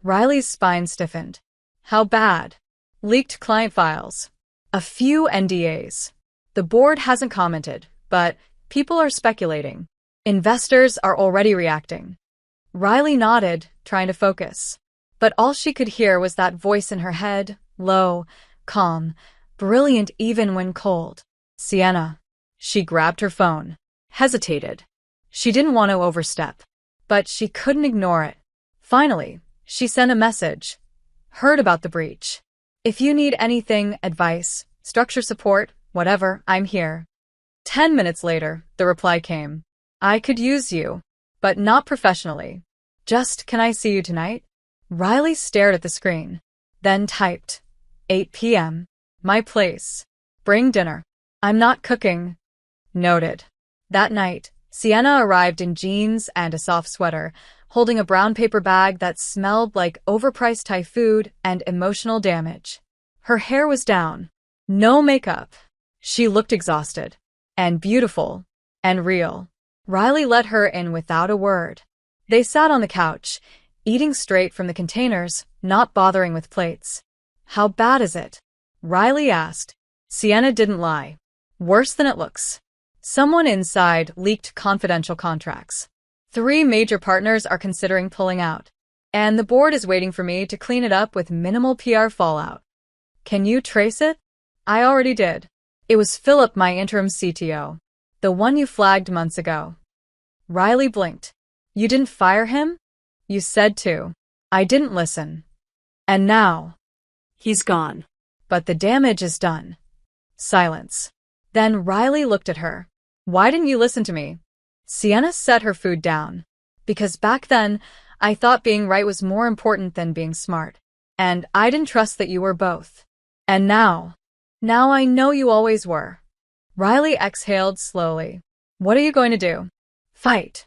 Riley's spine stiffened. How bad? Leaked client files. A few NDAs. The board hasn't commented, but people are speculating. Investors are already reacting. Riley nodded, trying to focus. But all she could hear was that voice in her head, low, calm, brilliant even when cold. Sienna. She grabbed her phone. Hesitated. She didn't want to overstep. But she couldn't ignore it. Finally, she sent a message. Heard about the breach. If you need anything, advice, structure support, whatever, I'm here. 10 minutes later, the reply came. I could use you, but not professionally. Just, can I see you tonight? Riley stared at the screen, then typed. 8 p.m. My place. Bring dinner. I'm not cooking. Noted. That night, Sienna arrived in jeans and a soft sweater, holding a brown paper bag that smelled like overpriced Thai food and emotional damage. Her hair was down. No makeup. She looked exhausted. And beautiful. And real. Riley let her in without a word. They sat on the couch, eating straight from the containers, not bothering with plates. How bad is it? Riley asked. Sienna didn't lie. Worse than it looks. Someone inside leaked confidential contracts. 3 major partners are considering pulling out. And the board is waiting for me to clean it up with minimal PR fallout. Can you trace it? I already did. It was Philip, my interim CTO. The one you flagged months ago. Riley blinked. You didn't fire him? You said to. I didn't listen. And now? He's gone. But the damage is done. Silence. Then Riley looked at her. Why didn't you listen to me? Sienna set her food down. Because back then, I thought being right was more important than being smart. And I didn't trust that you were both. And now I know you always were. Riley exhaled slowly. What are you going to do? Fight.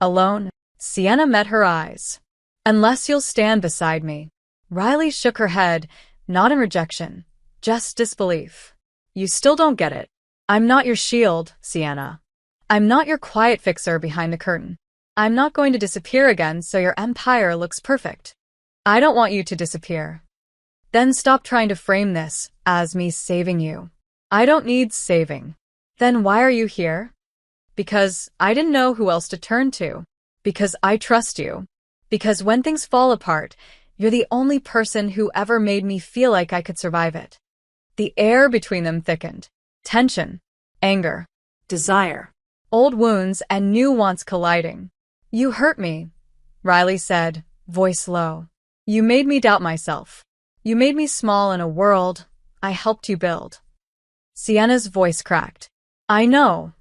Alone? Sienna met her eyes. Unless you'll stand beside me. Riley shook her head, not in rejection, just disbelief. You still don't get it. I'm not your shield, Sienna. I'm not your quiet fixer behind the curtain. I'm not going to disappear again so your empire looks perfect. I don't want you to disappear. Then stop trying to frame this as me saving you. I don't need saving. Then why are you here? Because I didn't know who else to turn to. Because I trust you. Because when things fall apart, you're the only person who ever made me feel like I could survive it. The air between them thickened. Tension, anger, Desire. old wounds and new wants colliding. You hurt me, Riley said, voice low. You made me doubt myself. You made me small in a world I helped you build. Sienna's voice cracked. I know.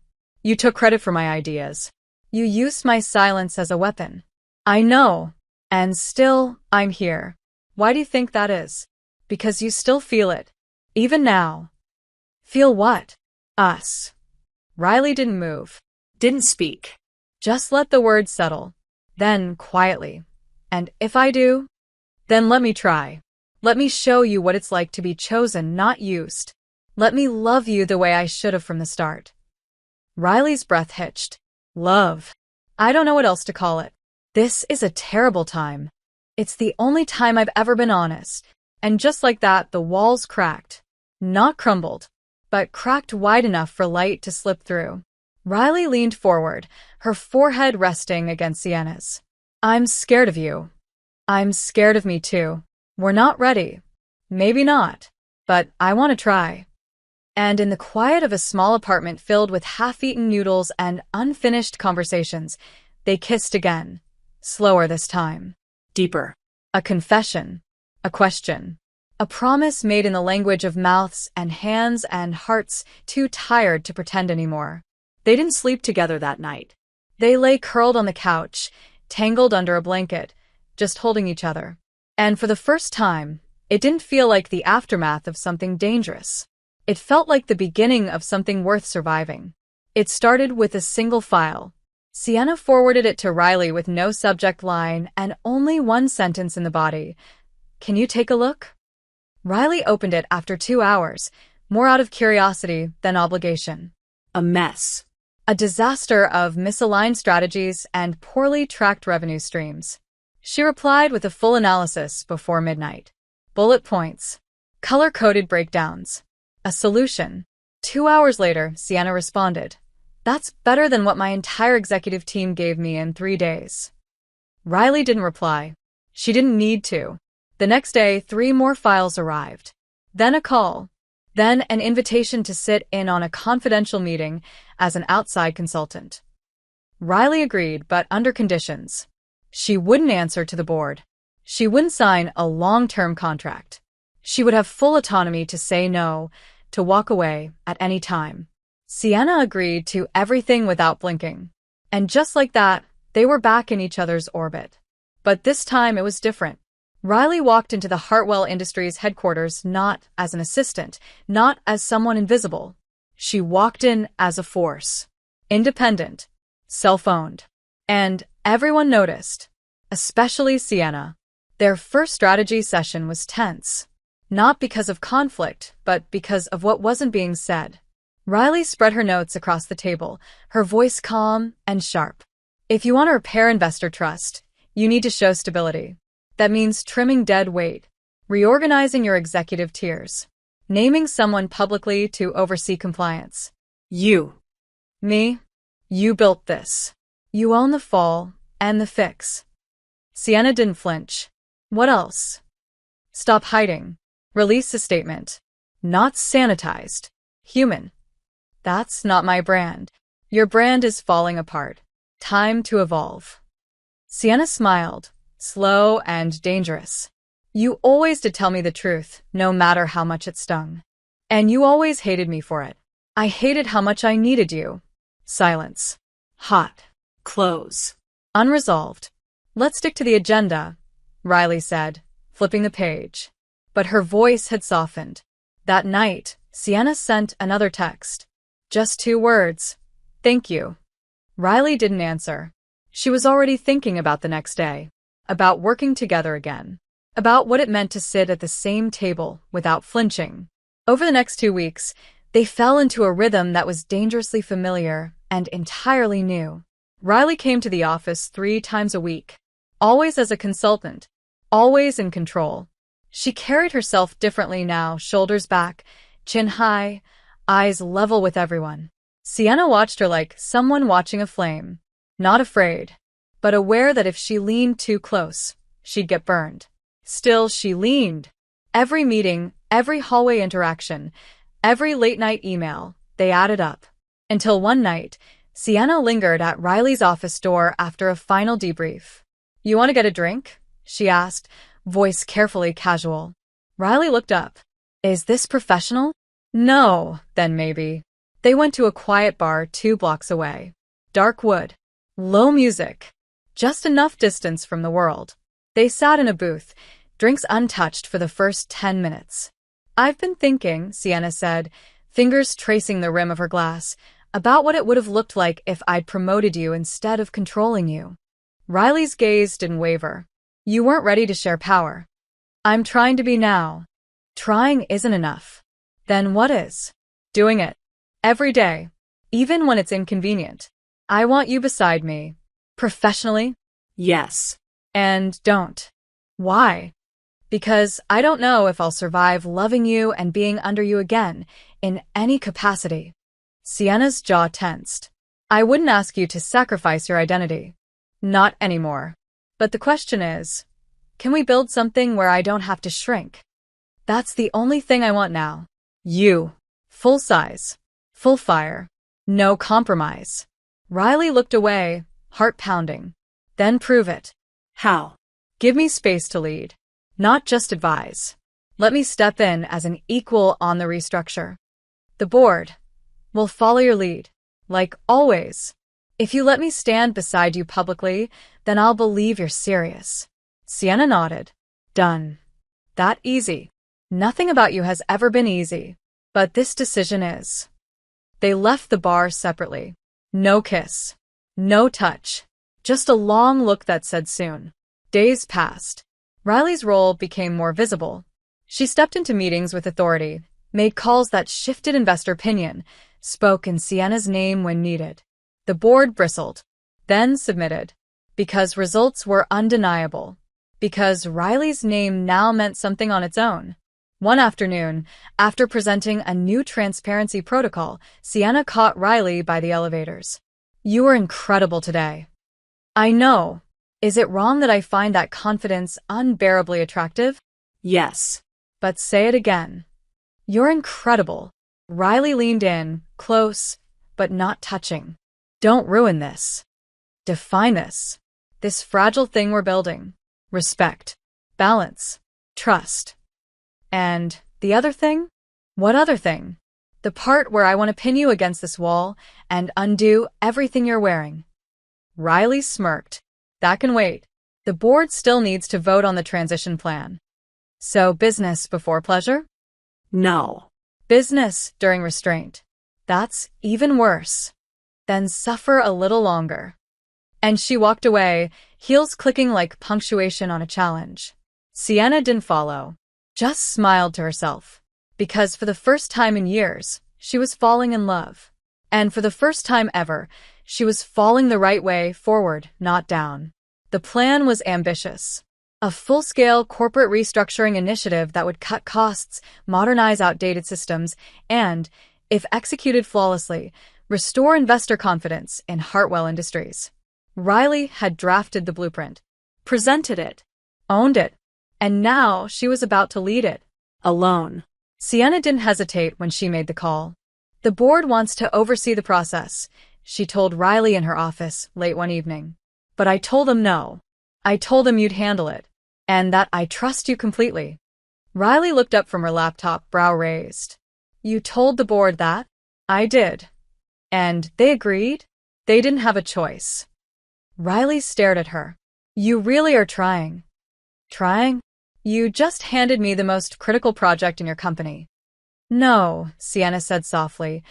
You took credit for my ideas. You used my silence as a weapon. I know. And still, I'm here. Why do you think that is? Because you still feel it. Even now. Feel what? Us. Riley didn't move. Didn't speak. Just let the words settle. Then, quietly. And if I do, then let me try. Let me show you what it's like to be chosen, not used. Let me love you the way I should have from the start. Riley's breath hitched. Love. I don't know what else to call it. This is a terrible time. It's the only time I've ever been honest. And just like that, the walls cracked. Not crumbled, but cracked wide enough for light to slip through. Riley leaned forward, her forehead resting against Sienna's. I'm scared of you. I'm scared of me too. We're not ready. Maybe not. But I want to try. And in the quiet of a small apartment filled with half-eaten noodles and unfinished conversations, they kissed again. Slower this time. Deeper. A confession. A question. A promise made in the language of mouths and hands and hearts too tired to pretend anymore. They didn't sleep together that night. They lay curled on the couch, tangled under a blanket, just holding each other. And for the first time, it didn't feel like the aftermath of something dangerous. It felt like the beginning of something worth surviving. It started with a single file. Sienna forwarded it to Riley with no subject line and only one sentence in the body. Can you take a look? Riley opened it after 2 hours, more out of curiosity than obligation. A mess. A disaster of misaligned strategies and poorly tracked revenue streams. She replied with a full analysis before midnight. Bullet points. Color-coded breakdowns. A solution. 2 hours later, Sienna responded. That's better than what my entire executive team gave me in 3 days. Riley didn't reply. She didn't need to. The next day, 3 more files arrived. Then a call. Then an invitation to sit in on a confidential meeting as an outside consultant. Riley agreed, but under conditions. She wouldn't answer to the board. She wouldn't sign a long-term contract. She would have full autonomy to say no, to walk away at any time. Sienna agreed to everything without blinking. And just like that, they were back in each other's orbit. But this time it was different. Riley walked into the Hartwell Industries headquarters not as an assistant, not as someone invisible. She walked in as a force. Independent. Self-owned. And everyone noticed. Especially Sienna. Their first strategy session was tense. Not because of conflict, but because of what wasn't being said. Riley spread her notes across the table, her voice calm and sharp. If you want to repair investor trust, you need to show stability. That means trimming dead weight, reorganizing your executive tiers, naming someone publicly to oversee compliance. You. Me? You built this. You own the fall and the fix. Sienna didn't flinch. What else? Stop hiding. Release a statement. Not sanitized. Human. That's not my brand. Your brand is falling apart. Time to evolve. Sienna smiled, slow and dangerous. You always did tell me the truth, no matter how much it stung. And you always hated me for it. I hated how much I needed you. Silence. Hot. Close. Unresolved. Let's stick to the agenda, Riley said, flipping the page. But her voice had softened. That night, Sienna sent another text. Just 2 words. Thank you. Riley didn't answer. She was already thinking about the next day, about working together again, about what it meant to sit at the same table without flinching. Over the next 2 weeks, they fell into a rhythm that was dangerously familiar and entirely new. Riley came to the office 3 times a week, always as a consultant, always in control. She carried herself differently now, shoulders back, chin high, eyes level with everyone. Sienna watched her like someone watching a flame, not afraid, but aware that if she leaned too close, she'd get burned. Still, she leaned. Every meeting, every hallway interaction, every late-night email, they added up. Until one night, Sienna lingered at Riley's office door after a final debrief. You want to get a drink? She asked, voice carefully casual. Riley looked up. Is this professional? No, then maybe. They went to a quiet bar 2 blocks away. Dark wood. Low music. Just enough distance from the world. They sat in a booth, drinks untouched for the first 10 minutes. I've been thinking, Sienna said, fingers tracing the rim of her glass, about what it would have looked like if I'd promoted you instead of controlling you. Riley's gaze didn't waver. You weren't ready to share power. I'm trying to be now. Trying isn't enough. Then what is? Doing it. Every day. Even when it's inconvenient. I want you beside me. Professionally? Yes. And don't. Why? Because I don't know if I'll survive loving you and being under you again, in any capacity. Sienna's jaw tensed. I wouldn't ask you to sacrifice your identity. Not anymore. But the question is, can we build something where I don't have to shrink? That's the only thing I want now. You. Full size. Full fire. No compromise. Riley looked away, heart pounding. Then prove it. How? Give me space to lead. Not just advise. Let me step in as an equal on the restructure. The board will follow your lead, like always. If you let me stand beside you publicly, then I'll believe you're serious. Sienna nodded. Done. That easy. Nothing about you has ever been easy. But this decision is. They left the bar separately. No kiss. No touch. Just a long look that said soon. Days passed. Riley's role became more visible. She stepped into meetings with authority, made calls that shifted investor opinion, spoke in Sienna's name when needed. The board bristled, then submitted. Because results were undeniable. Because Riley's name now meant something on its own. One afternoon, after presenting a new transparency protocol, Sienna caught Riley by the elevators. You were incredible today. I know. Is it wrong that I find that confidence unbearably attractive? Yes. But say it again. You're incredible. Riley leaned in, close, but not touching. Don't ruin this. Define this. This fragile thing we're building. Respect. Balance. Trust. And the other thing? What other thing? The part where I want to pin you against this wall and undo everything you're wearing. Riley smirked. That can wait. The board still needs to vote on the transition plan. So business before pleasure? No. Business during restraint. That's even worse. Then suffer a little longer. And she walked away, heels clicking like punctuation on a challenge. Sienna didn't follow. Just smiled to herself. Because for the first time in years, she was falling in love. And for the first time ever, she was falling the right way forward, not down. The plan was ambitious. A full-scale corporate restructuring initiative that would cut costs, modernize outdated systems, and, if executed flawlessly, restore investor confidence in Hartwell Industries. Riley had drafted the blueprint, presented it, owned it, and now she was about to lead it. Alone. Sienna didn't hesitate when she made the call. The board wants to oversee the process, she told Riley in her office late one evening. But I told them no. I told them you'd handle it. And that I trust you completely. Riley looked up from her laptop, brow raised. You told the board that? I did. And they agreed? They didn't have a choice. Riley stared at her. You really are trying. Trying? You just handed me the most critical project in your company. No, Sienna said softly.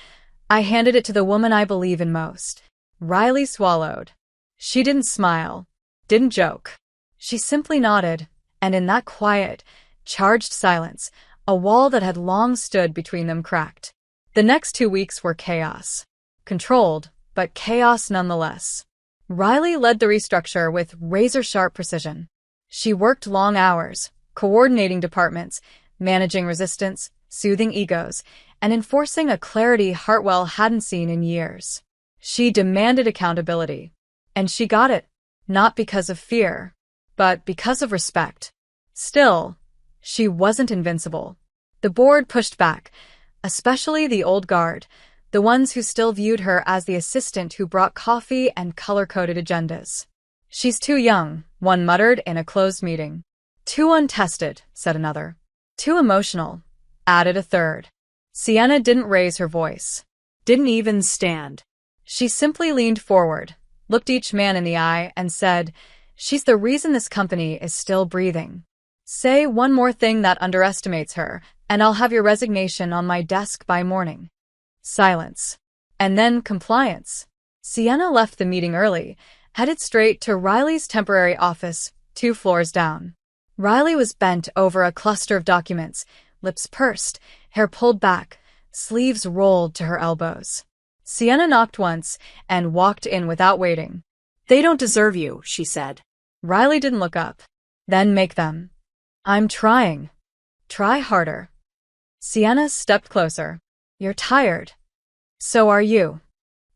I handed it to the woman I believe in most. Riley swallowed. She didn't smile, didn't joke. She simply nodded, and in that quiet, charged silence, a wall that had long stood between them cracked. The next 2 weeks were chaos. Controlled, but chaos nonetheless. Riley led the restructure with razor-sharp precision. She worked long hours, coordinating departments, managing resistance, soothing egos, and enforcing a clarity Hartwell hadn't seen in years. She demanded accountability. And she got it, not because of fear, but because of respect. Still, she wasn't invincible. The board pushed back, especially the old guard, the ones who still viewed her as the assistant who brought coffee and color-coded agendas. She's too young, one muttered in a closed meeting. Too untested, said another. Too emotional, added a third. Sienna didn't raise her voice. Didn't even stand. She simply leaned forward, looked each man in the eye, and said, She's the reason this company is still breathing. Say one more thing that underestimates her, and I'll have your resignation on my desk by morning. Silence. And then compliance. Sienna left the meeting early, headed straight to Riley's temporary office, 2 floors down. Riley was bent over a cluster of documents, lips pursed, hair pulled back, sleeves rolled to her elbows. Sienna knocked once and walked in without waiting. They don't deserve you, she said. Riley didn't look up. Then make them. I'm trying. Try harder. Sienna stepped closer. You're tired. So are you.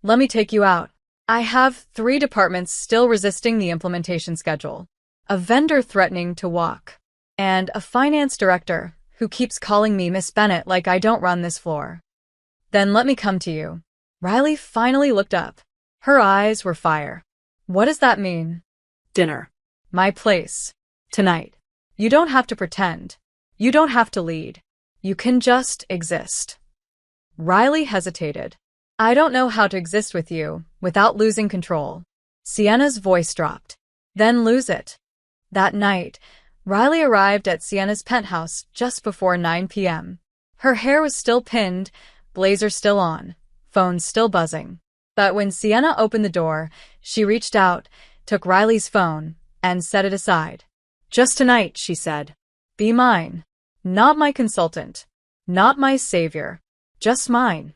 Let me take you out. I have 3 departments still resisting the implementation schedule, a vendor threatening to walk, and a finance director who keeps calling me Miss Bennett like I don't run this floor. Then let me come to you. Riley finally looked up. Her eyes were fire. What does that mean? Dinner. My place. Tonight. You don't have to pretend. You don't have to lead. You can just exist. Riley hesitated. I don't know how to exist with you without losing control. Sienna's voice dropped. Then lose it. That night, Riley arrived at Sienna's penthouse just before 9 p.m. Her hair was still pinned, blazer still on, phone still buzzing. But when Sienna opened the door, she reached out, took Riley's phone, and set it aside. Just tonight, she said. Be mine. Not my consultant. Not my savior. Just mine.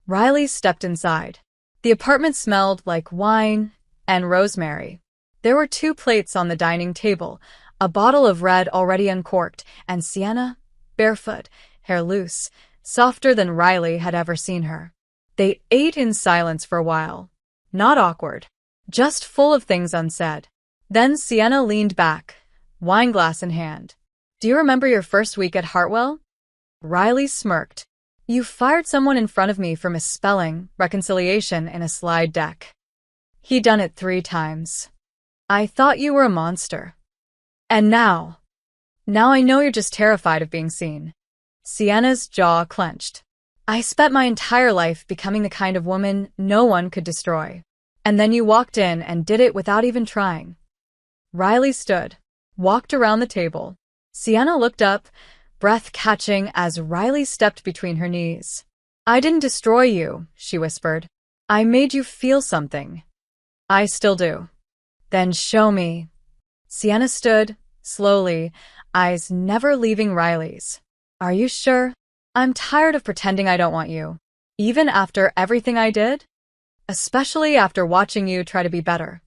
Riley stepped inside. The apartment smelled like wine and rosemary. There were 2 plates on the dining table, a bottle of red already uncorked, and Sienna, barefoot, hair loose, softer than Riley had ever seen her. They ate in silence for a while. Not awkward. Just full of things unsaid. Then Sienna leaned back, wineglass in hand. Do you remember your first week at Hartwell? Riley smirked. You fired someone in front of me for misspelling reconciliation in a slide deck. He'd done it 3 times. I thought you were a monster. And now I know you're just terrified of being seen. Sienna's jaw clenched. I spent my entire life becoming the kind of woman no one could destroy. And then you walked in and did it without even trying. Riley stood, walked around the table. Sienna looked up, breath catching as Riley stepped between her knees. I didn't destroy you, she whispered. I made you feel something. I still do. Then show me. Sienna stood, slowly, eyes never leaving Riley's. Are you sure? I'm tired of pretending I don't want you. Even after everything I did? Especially after watching you try to be better.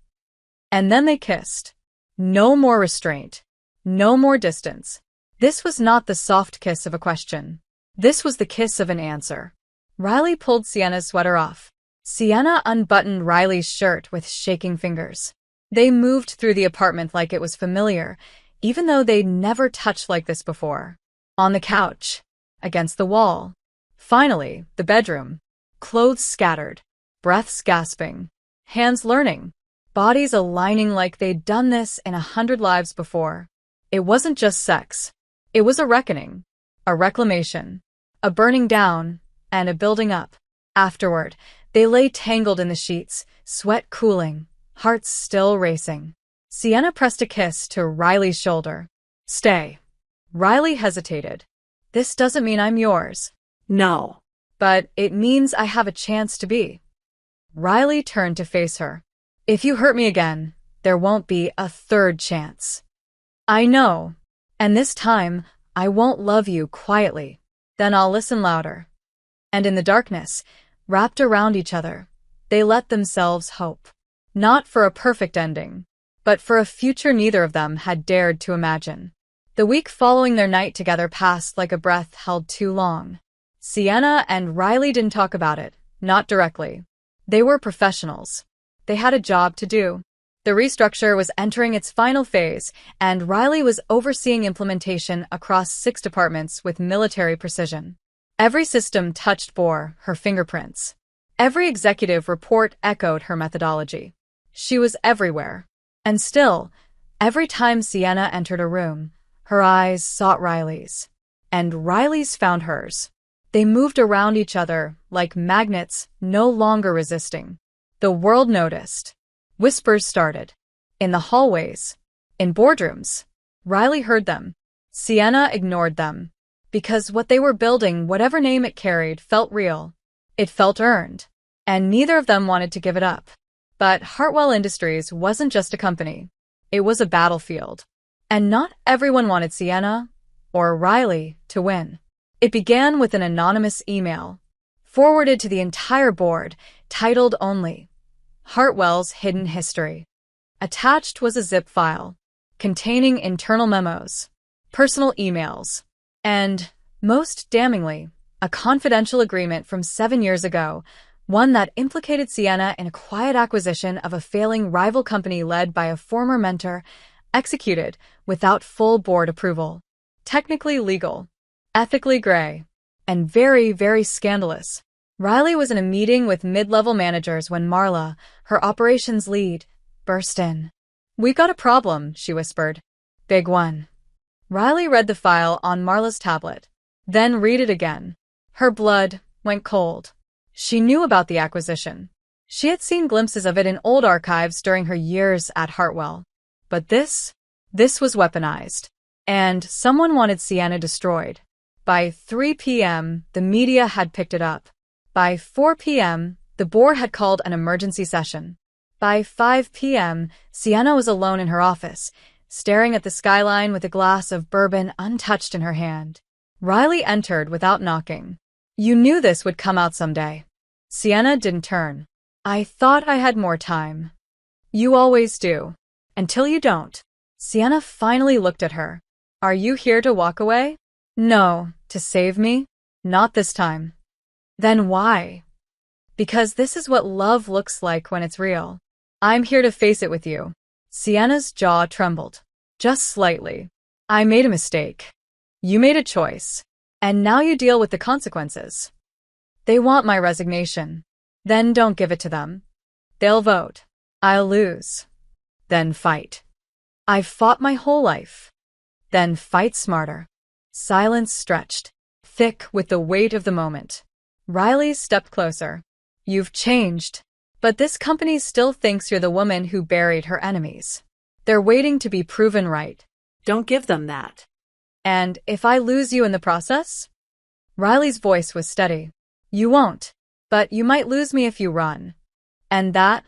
And then they kissed. No more restraint. No more distance. This was not the soft kiss of a question. This was the kiss of an answer. Riley pulled Sienna's sweater off. Sienna unbuttoned Riley's shirt with shaking fingers. They moved through the apartment like it was familiar, even though they'd never touched like this before. On the couch. Against the wall. Finally, the bedroom. Clothes scattered. Breaths gasping. Hands learning. Bodies aligning like they'd done this in 100 lives before. It wasn't just sex. It was a reckoning. A reclamation. A burning down. And a building up. Afterward, they lay tangled in the sheets, sweat cooling, hearts still racing. Sienna pressed a kiss to Riley's shoulder. Stay. Riley hesitated. This doesn't mean I'm yours. No. But it means I have a chance to be. Riley turned to face her. If you hurt me again, there won't be a third chance. I know. And this time, I won't love you quietly. Then I'll listen louder. And in the darkness, wrapped around each other, they let themselves hope. Not for a perfect ending, but for a future neither of them had dared to imagine. The week following their night together passed like a breath held too long. Sienna and Riley didn't talk about it, not directly. They were professionals. They had a job to do. The restructure was entering its final phase, and Riley was overseeing implementation across 6 departments with military precision. Every system touched bore her fingerprints. Every executive report echoed her methodology. She was everywhere. And still, every time Sienna entered a room, her eyes sought Riley's. And Riley's found hers. They moved around each other like magnets, no longer resisting. The world noticed. Whispers started. In the hallways. In boardrooms. Riley heard them. Sienna ignored them. Because what they were building, whatever name it carried, felt real. It felt earned. And neither of them wanted to give it up. But Hartwell Industries wasn't just a company. It was a battlefield. And not everyone wanted Sienna, or Riley, to win. It began with an anonymous email, forwarded to the entire board, titled only, Hartwell's Hidden History. Attached was a zip file, containing internal memos, personal emails, and, most damningly, a confidential agreement from 7 years ago, one that implicated Sienna in a quiet acquisition of a failing rival company led by a former mentor, executed without full board approval. Technically legal, ethically gray, and very, very scandalous. Riley was in a meeting with mid-level managers when Marla, her operations lead, burst in. "We've got a problem," she whispered. "Big one." Riley read the file on Marla's tablet, then read it again. Her blood went cold. She knew about the acquisition. She had seen glimpses of it in old archives during her years at Hartwell. But this was weaponized. And someone wanted Sienna destroyed. By 3 p.m., the media had picked it up. By 4 p.m., the board had called an emergency session. By 5 p.m., Sienna was alone in her office, staring at the skyline with a glass of bourbon untouched in her hand. Riley entered without knocking. "You knew this would come out someday." Sienna didn't turn. "I thought I had more time." "You always do. Until you don't." Sienna finally looked at her. "Are you here to walk away?" "No, to save me? Not this time." "Then why?" "Because this is what love looks like when it's real. I'm here to face it with you." Sienna's jaw trembled. "Just slightly. I made a mistake. You made a choice. And now you deal with the consequences." "They want my resignation." "Then don't give it to them. They'll vote. I'll lose. Then fight." "I've fought my whole life." "Then fight smarter." Silence stretched, thick with the weight of the moment. Riley stepped closer. "You've changed. But this company still thinks you're the woman who buried her enemies. They're waiting to be proven right." Don't give them that. "And if I lose you in the process?" Riley's voice was steady. "You won't. But you might lose me if you run." And that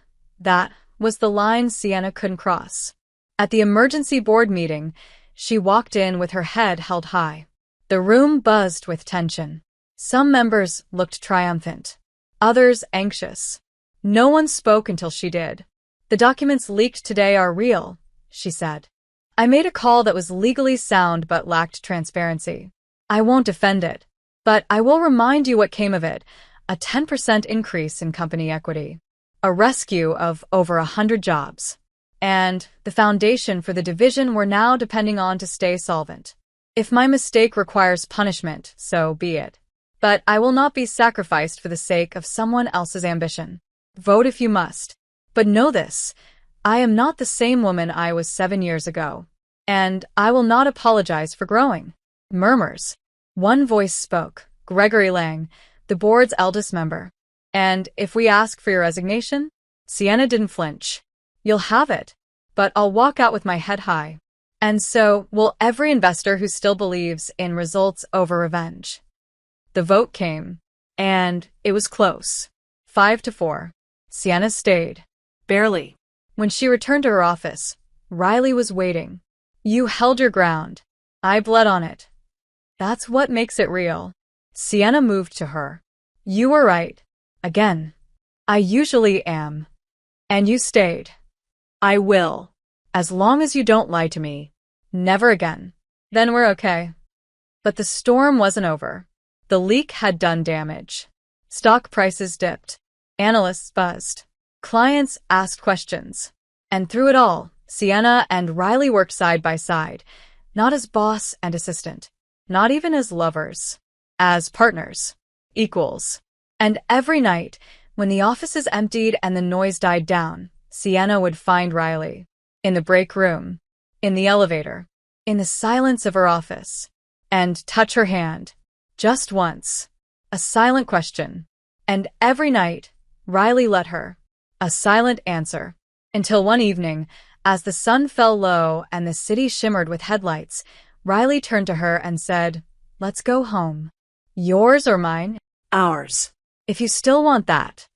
was the line Sienna couldn't cross. At the emergency board meeting, she walked in with her head held high. The room buzzed with tension. Some members looked triumphant. Others anxious. No one spoke until she did. "The documents leaked today are real," she said. "I made a call that was legally sound but lacked transparency. I won't defend it. But I will remind you what came of it. A 10% increase in company equity. A rescue of over 100 jobs. And the foundation for the division we're now depending on to stay solvent. If my mistake requires punishment, so be it. But I will not be sacrificed for the sake of someone else's ambition. Vote if you must. But know this, I am not the same woman I was 7 years ago. And I will not apologize for growing." Murmurs. One voice spoke, Gregory Lang, the board's eldest member. And if we ask for your resignation? Sienna didn't flinch. You'll have it, but I'll walk out with my head high. And so will every investor who still believes in results over revenge. The vote came, and it was close. 5-4. Sienna stayed. Barely. When she returned to her office, Riley was waiting. You held your ground. I bled on it. That's what makes it real. Sienna moved to her. You were right. Again. I usually am. And you stayed. I will. As long as you don't lie to me. Never again. Then we're okay. But the storm wasn't over. The leak had done damage. Stock prices dipped. Analysts buzzed. Clients asked questions. And through it all, Sienna and Riley worked side by side, not as boss and assistant, not even as lovers, as partners, equals. And every night, when the offices emptied and the noise died down, Sienna would find Riley. In the break room, in the elevator, in the silence of her office, and touch her hand. Just once. A silent question. And every night, Riley let her. A silent answer. Until one evening, as the sun fell low and the city shimmered with headlights, Riley turned to her and said, "Let's go home." Yours or mine? Ours. If you still want that.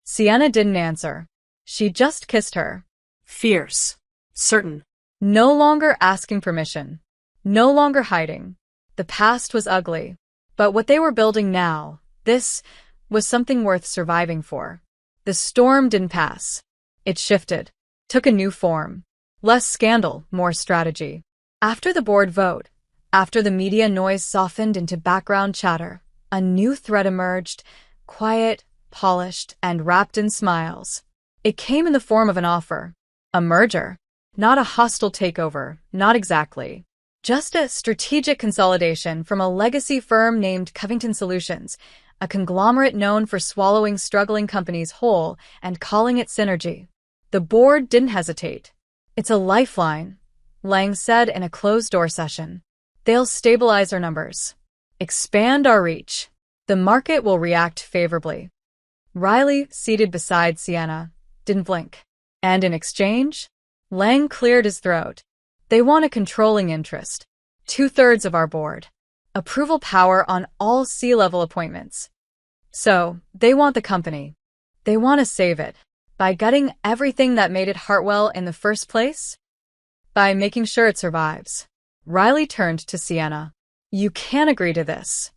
Sienna didn't answer. She just kissed her. Fierce. Certain. No longer asking permission. No longer hiding. The past was ugly. But what they were building now, this, was something worth surviving for. The storm didn't pass. It shifted. Took a new form. Less scandal, more strategy. After the board vote, after the media noise softened into background chatter, a new threat emerged, quiet, polished, and wrapped in smiles. It came in the form of an offer. A merger. Not a hostile takeover, not exactly. Just a strategic consolidation from a legacy firm named Covington Solutions, a conglomerate known for swallowing struggling companies whole and calling it synergy. The board didn't hesitate. It's a lifeline, Lang said in a closed-door session. They'll stabilize our numbers. Expand our reach. The market will react favorably. Riley, seated beside Sienna, didn't blink. And in exchange? Lang cleared his throat. They want a controlling interest. 2/3 of our board. Approval power on all C-level appointments. So, they want the company. They want to save it. By gutting everything that made it Hartwell in the first place? By making sure it survives. Riley turned to Sienna. You can't agree to this.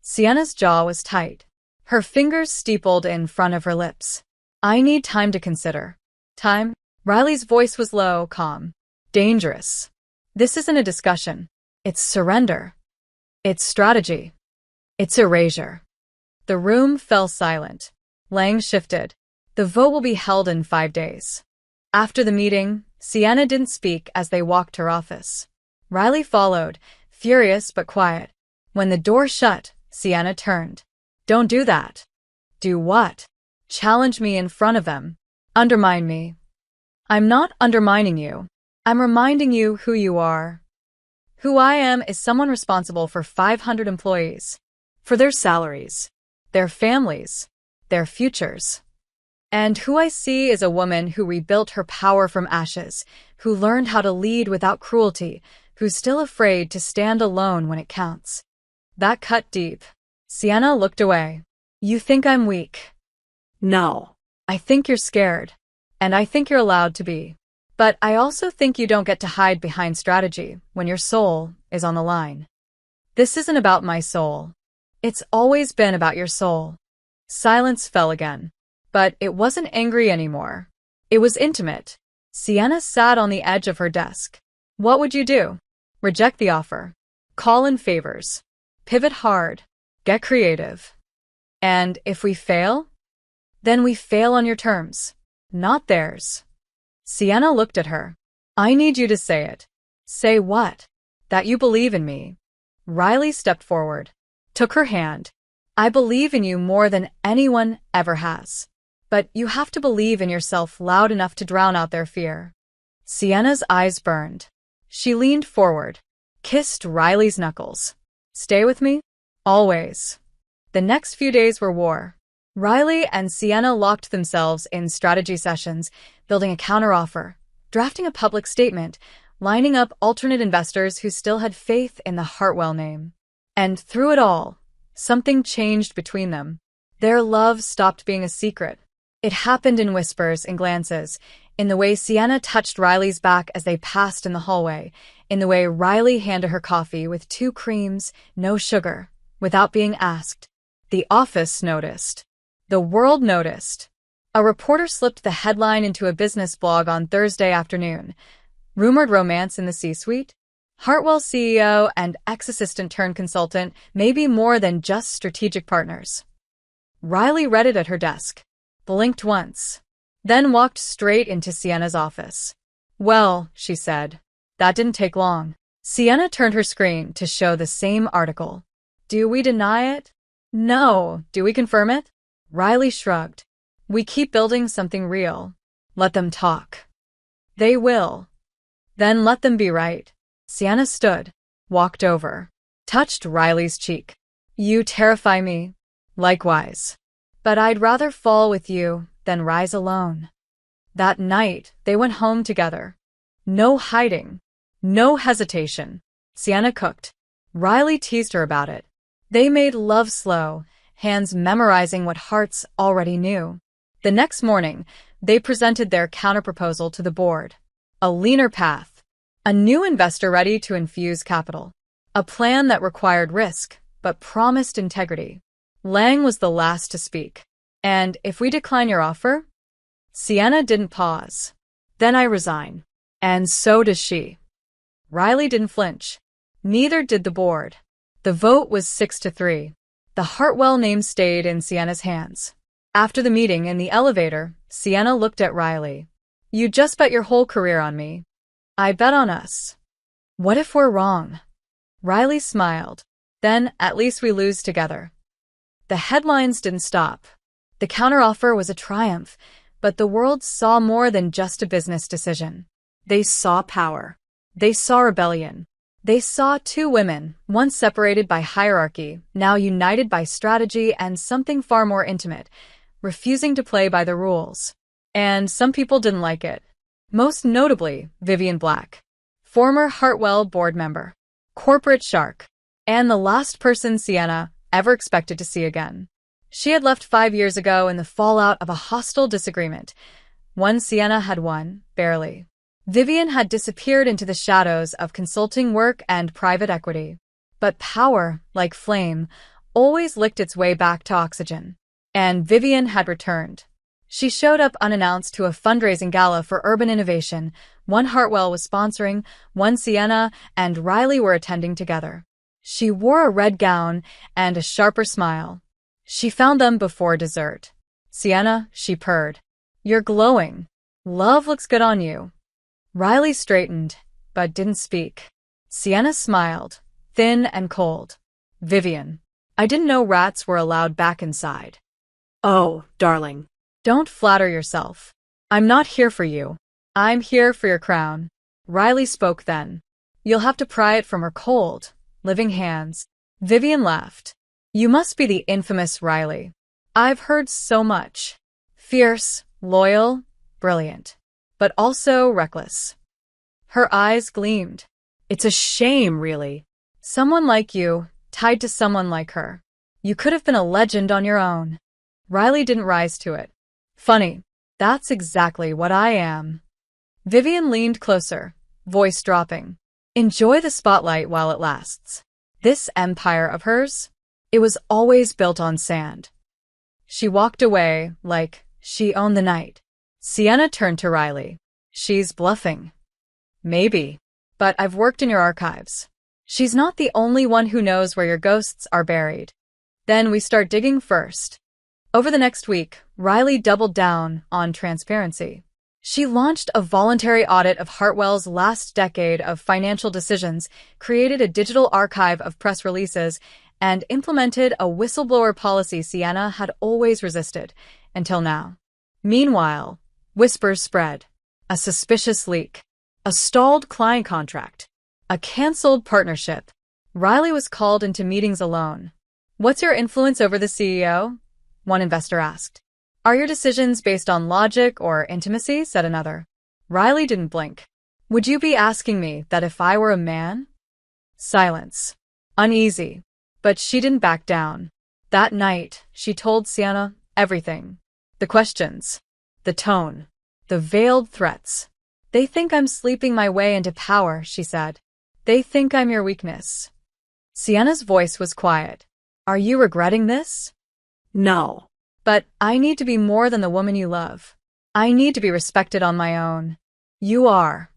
Sienna's jaw was tight. Her fingers steepled in front of her lips. I need time to consider. Time? Riley's voice was low, calm. Dangerous. This isn't a discussion. It's surrender. It's strategy. It's erasure. The room fell silent. Lang shifted. The vote will be held in 5 days. After the meeting, Sienna didn't speak as they walked to her office. Riley followed, furious but quiet. When the door shut, Sienna turned. Don't do that. Do what? Challenge me in front of them. Undermine me. I'm not undermining you. I'm reminding you who you are. Who I am is someone responsible for 500 employees. For their salaries, their families, their futures. And who I see is a woman who rebuilt her power from ashes, who learned how to lead without cruelty, who's still afraid to stand alone when it counts. That cut deep. Sienna looked away. You think I'm weak? No. I think you're scared. And I think you're allowed to be. But I also think you don't get to hide behind strategy when your soul is on the line. This isn't about my soul. It's always been about your soul. Silence fell again. But it wasn't angry anymore. It was intimate. Sienna sat on the edge of her desk. What would you do? Reject the offer. Call in favors. Pivot hard. Get creative. And if we fail? Then we fail on your terms, not theirs. Sienna looked at her. I need you to say it. Say what? That you believe in me. Riley stepped forward, took her hand. I believe in you more than anyone ever has. But you have to believe in yourself loud enough to drown out their fear. Sienna's eyes burned. She leaned forward, kissed Riley's knuckles. Stay with me? Always. The next few days were war. Riley and Sienna locked themselves in strategy sessions, building a counteroffer, drafting a public statement, lining up alternate investors who still had faith in the Hartwell name. And through it all, something changed between them. Their love stopped being a secret. It happened in whispers and glances, in the way Sienna touched Riley's back as they passed in the hallway, in the way Riley handed her coffee with 2 creams, no sugar, without being asked. The office noticed. The world noticed. A reporter slipped the headline into a business blog on Thursday afternoon. Rumored romance in the C-suite? Hartwell CEO and ex-assistant turned consultant may be more than just strategic partners. Riley read it at her desk, blinked once, then walked straight into Sienna's office. "Well," she said. "That didn't take long." Sienna turned her screen to show the same article. "Do we deny it?" "No. Do we confirm it?" Riley shrugged. "We keep building something real. Let them talk." "They will." "Then let them be right." Sienna stood, walked over, touched Riley's cheek. "You terrify me." "Likewise. But I'd rather fall with you than rise alone." That night, they went home together. No hiding. No hesitation. Sienna cooked. Riley teased her about it. They made love slow, hands memorizing what hearts already knew. The next morning, they presented their counterproposal to the board. A leaner path. A new investor ready to infuse capital. A plan that required risk, but promised integrity. Lang was the last to speak. "And if we decline your offer?" Sienna didn't pause. "Then I resign." "And so does she." Riley didn't flinch. Neither did the board. The vote was 6-3. The Hartwell name stayed in Sienna's hands. After the meeting in the elevator, Sienna looked at Riley. "You just bet your whole career on me." "I bet on us." "What if we're wrong?" Riley smiled. "Then at least we lose together." The headlines didn't stop. The counteroffer was a triumph, but the world saw more than just a business decision. They saw power. They saw rebellion. They saw 2 women, once separated by hierarchy, now united by strategy and something far more intimate, refusing to play by the rules. And some people didn't like it. Most notably, Vivian Black, former Hartwell board member, corporate shark, and the last person Sienna ever expected to see again. She had left 5 years ago in the fallout of a hostile disagreement. One Sienna had won, barely. Vivian had disappeared into the shadows of consulting work and private equity. But power, like flame, always licked its way back to oxygen. And Vivian had returned. She showed up unannounced to a fundraising gala for urban innovation. One Hartwell was sponsoring, one Sienna and Riley were attending together. She wore a red gown and a sharper smile. She found them before dessert. "Sienna," she purred. "You're glowing. Love looks good on you." Riley straightened, but didn't speak. Sienna smiled, thin and cold. "Vivian, I didn't know rats were allowed back inside." "Oh, darling." "Don't flatter yourself. I'm not here for you. I'm here for your crown." Riley spoke then. "You'll have to pry it from her cold, living hands." Vivian laughed. "You must be the infamous Riley. I've heard so much. Fierce, loyal, brilliant, but also reckless." Her eyes gleamed. "It's a shame, really. Someone like you, tied to someone like her. You could have been a legend on your own." Riley didn't rise to it. "Funny. That's exactly what I am." Vivian leaned closer, voice dropping. "Enjoy the spotlight while it lasts. This empire of hers, it was always built on sand." She walked away like she owned the night. Sienna turned to Riley. "She's bluffing." "Maybe. But I've worked in your archives. She's not the only one who knows where your ghosts are buried." Then we start digging first. Over the next week, Riley doubled down on transparency. She launched a voluntary audit of Hartwell's last decade of financial decisions, created a digital archive of press releases, and implemented a whistleblower policy Sienna had always resisted, until now. Meanwhile, whispers spread. A suspicious leak. A stalled client contract. A canceled partnership. Riley was called into meetings alone. "What's your influence over the CEO?" one investor asked. Are your decisions based on logic or intimacy? Said another. Riley didn't blink. Would you be asking me that if I were a man? Silence. Uneasy. But she didn't back down. That night, she told Sienna everything. The questions. The tone. The veiled threats. They think I'm sleeping my way into power, she said. They think I'm your weakness. Sienna's voice was quiet. Are you regretting this? No. But I need to be more than the woman you love. I need to be respected on my own. You are.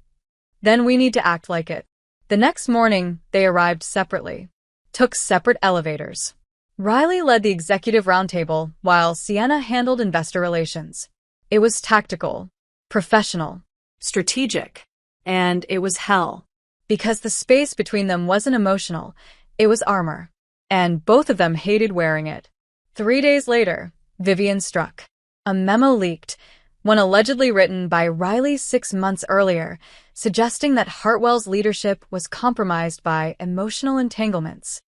Then we need to act like it. The next morning, they arrived separately. Took separate elevators. Riley led the executive roundtable while Sienna handled investor relations. It was tactical, professional, Strategic. And it was hell. because the space between them wasn't emotional, it was armor. And both of them hated wearing it. 3 days later, Vivian struck. A memo leaked, one allegedly written by Riley 6 months earlier, suggesting that Hartwell's leadership was compromised by emotional entanglements.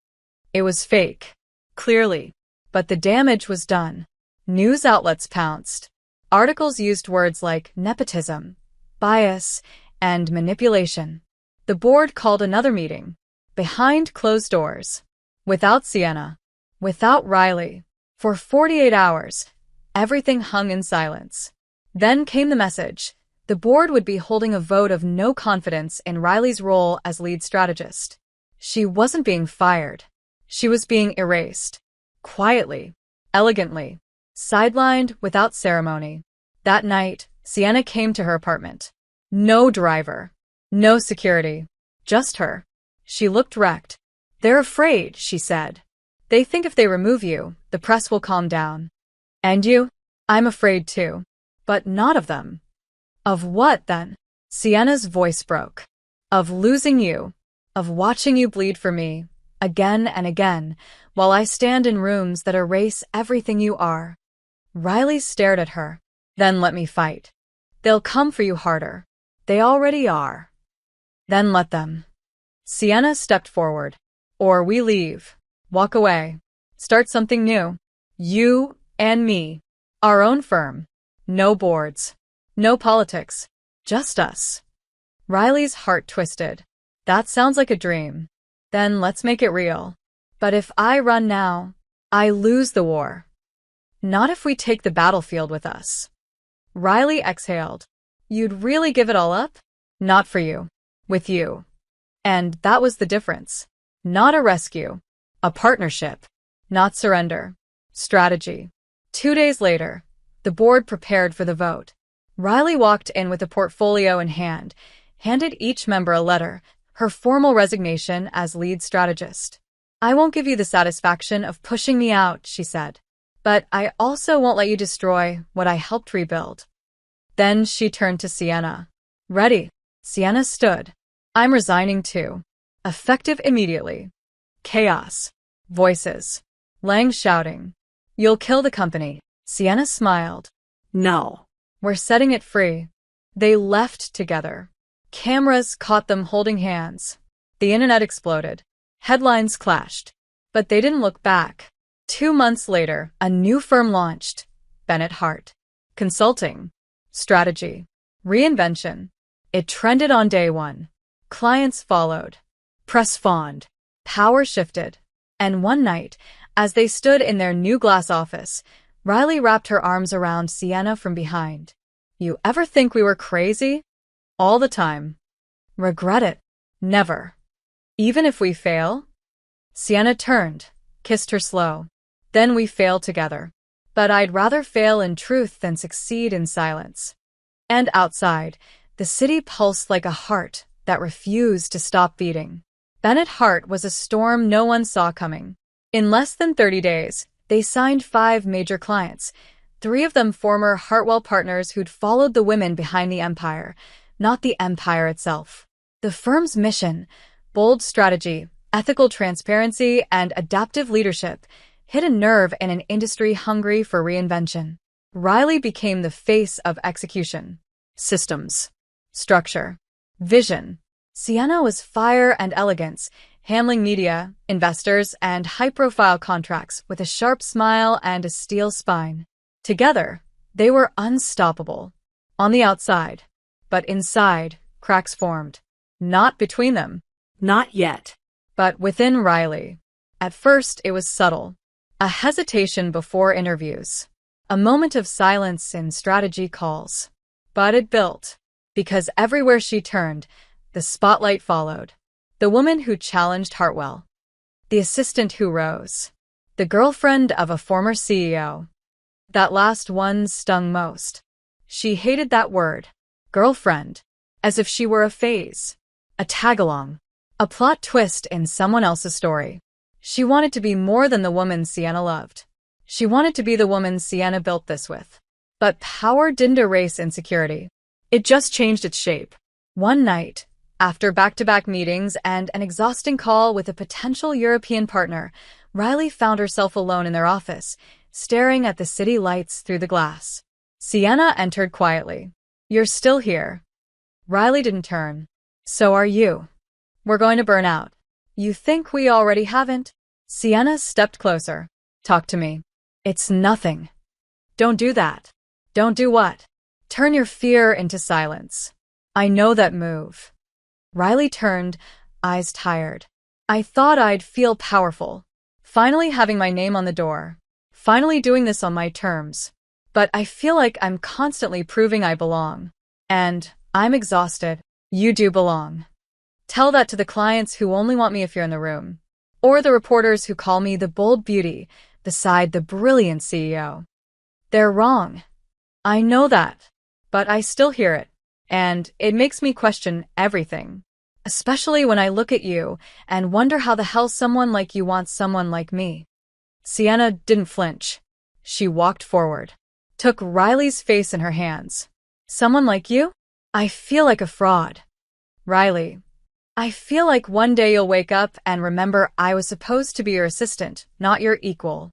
It was fake, clearly, but the damage was done. News outlets pounced. Articles used words like nepotism, bias, and manipulation. The board called another meeting, behind closed doors, without Sienna, without Riley. For 48 hours, everything hung in silence. Then came the message. The board would be holding a vote of no confidence in Riley's role as lead strategist. She wasn't being fired. She was being erased. Quietly, elegantly, sidelined without ceremony. That night, Sienna came to her apartment. No driver. No security. Just her. She looked wrecked. They're afraid, she said. They think if they remove you, the press will calm down. And you? I'm afraid too. But not of them. Of what, then? Sienna's voice broke. Of losing you. Of watching you bleed for me, again and again, while I stand in rooms that erase everything you are. Riley stared at her. Then let me fight. They'll come for you harder. They already are. Then let them. Sienna stepped forward. Or we leave. Walk away. Start something new. You and me. Our own firm. No boards. No politics. Just us. Riley's heart twisted. That sounds like a dream. Then let's make it real. But if I run now, I lose the war. Not if we take the battlefield with us. Riley exhaled. You'd really give it all up? Not for you. With you. And that was the difference. Not a rescue. A partnership. Not surrender. Strategy. 2 days later, the board prepared for the vote. Riley walked in with a portfolio in hand, handed each member a letter, her formal resignation as lead strategist. I won't give you the satisfaction of pushing me out, she said. But I also won't let you destroy what I helped rebuild. Then she turned to Sienna. Ready? Sienna stood. I'm resigning too. Effective immediately. Chaos. Voices. Lang shouting. You'll kill the company. Sienna smiled. No. We're setting it free. They left together. Cameras caught them holding hands. The internet exploded. Headlines clashed. But they didn't look back. 2 months later, a new firm launched. Bennett Hart. Consulting. Strategy. Reinvention. It trended on day one. Clients followed. Press fawned. Power shifted. And one night, as they stood in their new glass office, Riley wrapped her arms around Sienna from behind. You ever think we were crazy? All the time. Regret it? Never. Even if we fail? Sienna turned, kissed her slow. Then we fail together. But I'd rather fail in truth than succeed in silence. And outside, the city pulsed like a heart that refused to stop beating. Bennett Hart was a storm no one saw coming. In less than 30 days, they signed 5 major clients, 3 of them former Hartwell partners who'd followed the women behind the empire, not the empire itself. The firm's mission, bold strategy, ethical transparency, and adaptive leadership, hit a nerve in an industry hungry for reinvention. Riley became the face of execution. Systems. Structure. Vision. Sienna was fire and elegance, handling media, investors, and high-profile contracts with a sharp smile and a steel spine. Together, they were unstoppable. On the outside, but inside, cracks formed. Not between them, Not yet. but within Riley. At first, it was subtle. A hesitation before interviews. A moment of silence in strategy calls. But it built. Because everywhere she turned, the spotlight followed. The woman who challenged Hartwell. The assistant who rose. The girlfriend of a former CEO. That last one stung most. She hated that word. Girlfriend. As if she were a phase. A tag-along. A plot twist in someone else's story. She wanted to be more than the woman Sienna loved. She wanted to be the woman Sienna built this with. But power didn't erase insecurity. It just changed its shape. One night, after back-to-back meetings and an exhausting call with a potential European partner, Riley found herself alone in their office, staring at the city lights through the glass. Sienna entered quietly. "You're still here." Riley didn't turn. "So are you. We're going to burn out." "You think we already haven't?" Sienna stepped closer. "Talk to me." "It's nothing." "Don't do that." "Don't do what?" "Turn your fear into silence." "I know that move." Riley turned, eyes tired. "I thought I'd feel powerful. Finally having my name on the door. Finally doing this on my terms. But I feel like I'm constantly proving I belong. And I'm exhausted." "You do belong. Tell that to the clients who only want me if you're in the room. Or the reporters who call me the bold beauty beside the brilliant CEO. They're wrong. I know that. But I still hear it. And it makes me question everything. Especially when I look at you and wonder how the hell someone like you wants someone like me." Sienna didn't flinch. She walked forward. Took Riley's face in her hands. "Someone like you? I feel like a fraud." "Riley, I feel like one day you'll wake up and remember I was supposed to be your assistant, not your equal.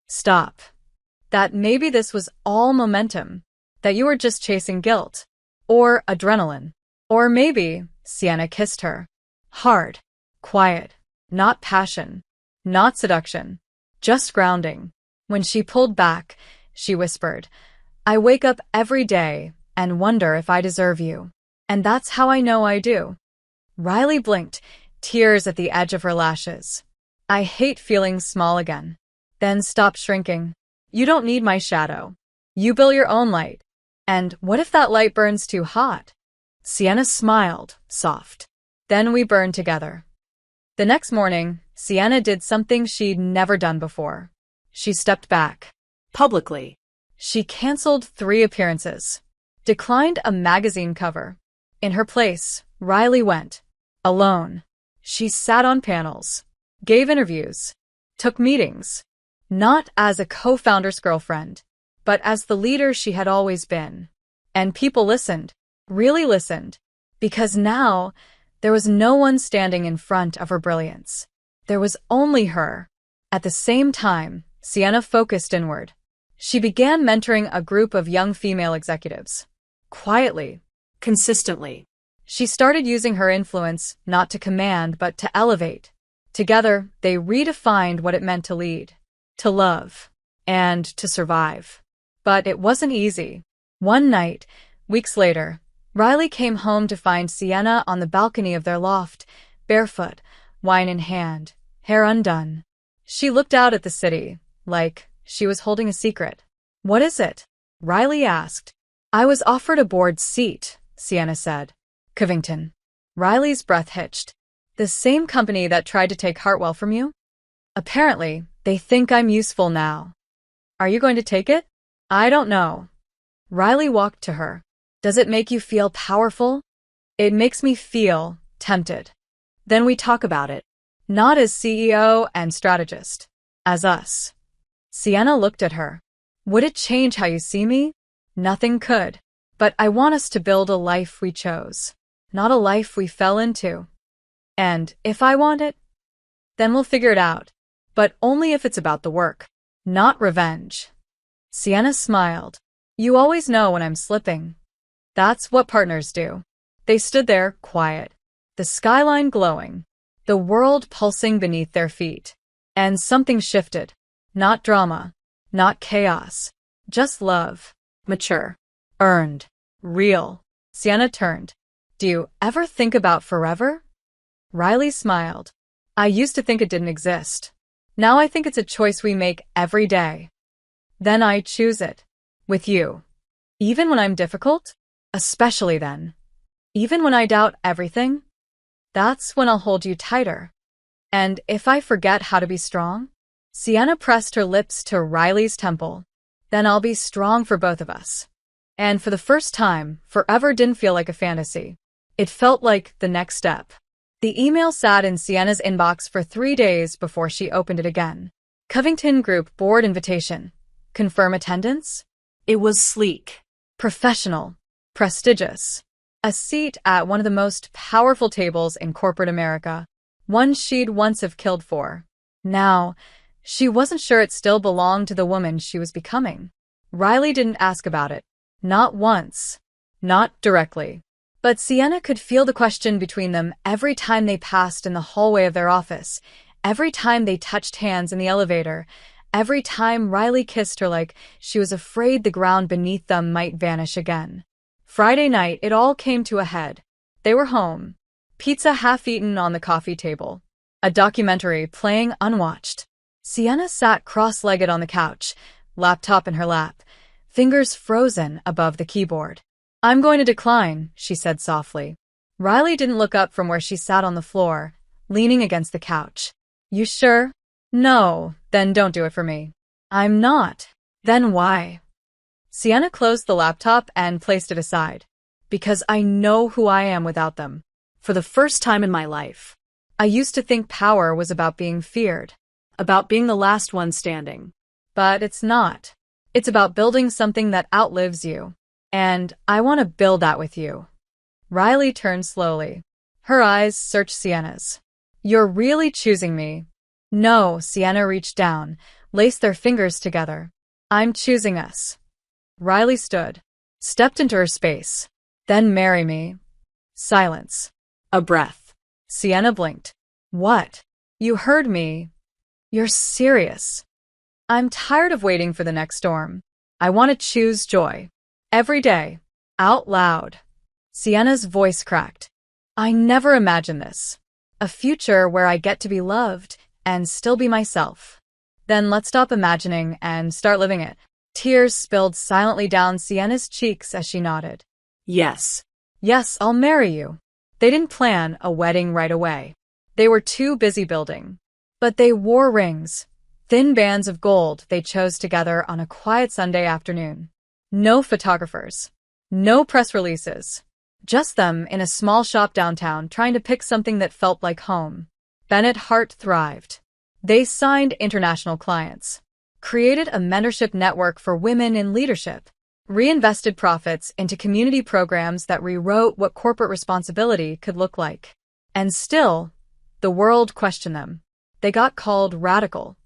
Stop. That maybe this was all momentum. That you were just chasing guilt. Or adrenaline. Or maybe," Sienna kissed her. Hard. Quiet. Not passion. Not seduction. Just grounding. When she pulled back, she whispered, "I wake up every day and wonder if I deserve you. And that's how I know I do." Riley blinked, tears at the edge of her lashes. "I hate feeling small again." "Then stop shrinking. You don't need my shadow. You build your own light. And what if that light burns too hot?" Sienna smiled, soft. "Then we burn together." The next morning, Sienna did something she'd never done before. She stepped back. Publicly. She canceled 3 appearances. Declined a magazine cover. In her place, Riley went. Alone. She sat on panels. Gave interviews. Took meetings. Not as a co-founder's girlfriend, but as the leader she had always been. And people listened. Really listened. Because now, there was no one standing in front of her brilliance. There was only her. At the same time, Sienna focused inward. She began mentoring a group of young female executives. Quietly. Consistently. She started using her influence not to command but to elevate. Together, they redefined what it meant to lead, to love, and to survive. But it wasn't easy. One night, weeks later, Riley came home to find Sienna on the balcony of their loft, barefoot, wine in hand, hair undone. She looked out at the city, like she was holding a secret. "What is it?" Riley asked. "I was offered a board seat," Sienna said. "Covington." Riley's breath hitched. "The same company that tried to take Hartwell from you?" "Apparently, they think I'm useful now." "Are you going to take it?" "I don't know." Riley walked to her. "Does it make you feel powerful?" "It makes me feel tempted." "Then we talk about it." "Not as CEO and strategist. As us." Sienna looked at her. "Would it change how you see me?" "Nothing could. But I want us to build a life we chose, not a life we fell into. And if I want it, then we'll figure it out. But only if it's about the work, not revenge." Sienna smiled. "You always know when I'm slipping." That's what partners do. They stood there, quiet, the skyline glowing. the world pulsing beneath their feet. And something shifted. Not drama, not chaos, just love. Mature, earned, real. Sienna turned. Do you ever think about forever? Riley smiled. I used to think it didn't exist. Now I think it's a choice we make every day. Then I choose it. With you. Even when I'm difficult? Especially then. Even when I doubt everything? That's when I'll hold you tighter. And if I forget how to be strong? Sienna pressed her lips to Riley's temple. Then I'll be strong for both of us. And for the first time, forever didn't feel like a fantasy. It felt like the next step. The email sat in Sienna's inbox for 3 days before she opened it again. Covington Group Board invitation. Confirm attendance? It was sleek. Professional. Prestigious. A seat at one of the most powerful tables in corporate America. One she'd once have killed for. Now, she wasn't sure it still belonged to the woman she was becoming. Riley didn't ask about it. Not once. Not directly. But Sienna could feel the question between them every time they passed in the hallway of their office, every time they touched hands in the elevator, every time Riley kissed her like she was afraid the ground beneath them might vanish again. Friday night, it all came to a head. They were home. Pizza half-eaten on the coffee table. A documentary playing unwatched. Sienna sat cross-legged on the couch, laptop in her lap, fingers frozen above the keyboard. I'm going to decline, she said softly. Riley didn't look up from where she sat on the floor, leaning against the couch. You sure? No, then don't do it for me. I'm not. Then why? Sienna closed the laptop and placed it aside. Because I know who I am without them. For the first time in my life. I used to think power was about being feared. About being the last one standing. But it's not. It's about building something that outlives you. And I want to build that with you. Riley turned slowly. Her eyes searched Sienna's. You're really choosing me. No, Sienna reached down, laced their fingers together. I'm choosing us. Riley stood, stepped into her space. Then marry me. Silence. A breath. Sienna blinked. What? You heard me. You're serious. I'm tired of waiting for the next storm. I want to choose joy. Every day. Out loud. Sienna's voice cracked. I never imagined this. A future where I get to be loved and still be myself. Then let's stop imagining and start living it. Tears spilled silently down Sienna's cheeks as she nodded. Yes. Yes, I'll marry you. They didn't plan a wedding right away. They were too busy building. But they wore rings. Thin bands of gold they chose together on a quiet Sunday afternoon. No photographers. No press releases. Just them in a small shop downtown trying to pick something that felt like home. Bennett Hart thrived. They signed international clients. Created a mentorship network for women in leadership. Reinvested profits into community programs that rewrote what corporate responsibility could look like. And still, the world questioned them. They got called radical.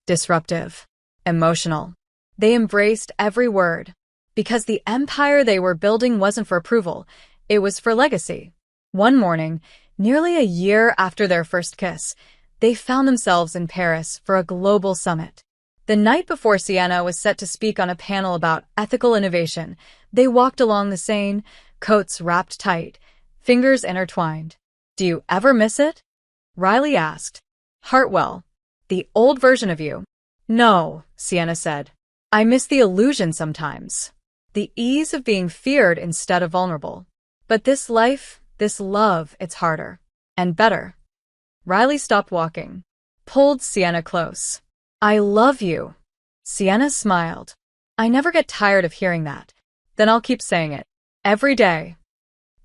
Disruptive. Emotional. They embraced every word. Because the empire they were building wasn't for approval, it was for legacy. One morning, nearly a year after their first kiss, they found themselves in Paris for a global summit. The night before Sienna was set to speak on a panel about ethical innovation, they walked along the Seine, coats wrapped tight, fingers intertwined. Do you ever miss it? Riley asked. Hartwell, the old version of you. No, Sienna said. I miss the illusion sometimes. The ease of being feared instead of vulnerable. But this life, this love, it's harder. And better. Riley stopped walking. Pulled Sienna close. I love you. Sienna smiled. I never get tired of hearing that. Then I'll keep saying it. Every day.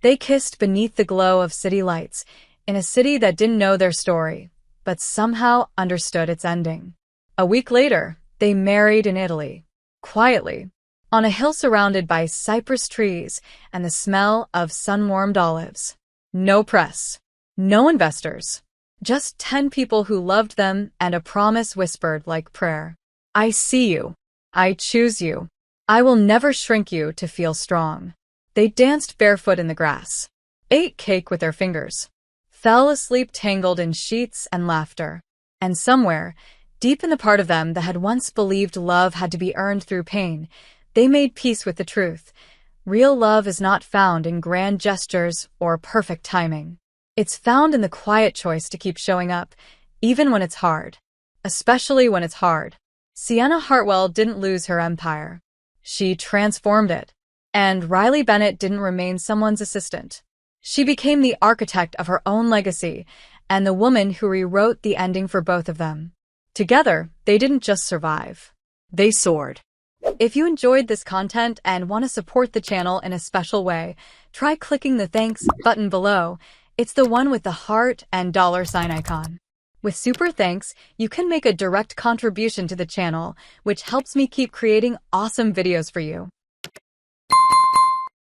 They kissed beneath the glow of city lights, in a city that didn't know their story, but somehow understood its ending. A week later, they married in Italy. Quietly. On a hill surrounded by cypress trees and the smell of sun-warmed olives. No press. No investors. Just 10 people who loved them and a promise whispered like prayer. I see you. I choose you. I will never shrink you to feel strong. They danced barefoot in the grass. Ate cake with their fingers. fell asleep tangled in sheets and laughter. And somewhere, deep in the part of them that had once believed love had to be earned through pain, they made peace with the truth. Real love is not found in grand gestures or perfect timing. It's found in the quiet choice to keep showing up, even when it's hard. Especially when it's hard. Sienna Hartwell didn't lose her empire. She transformed it. And Riley Bennett didn't remain someone's assistant. She became the architect of her own legacy and the woman who rewrote the ending for both of them. Together, they didn't just survive. They soared. If you enjoyed this content and want to support the channel in a special way, try clicking the thanks button below. It's the one with the heart and $sign icon. With super thanks, you can make a direct contribution to the channel, which helps me keep creating awesome videos for you.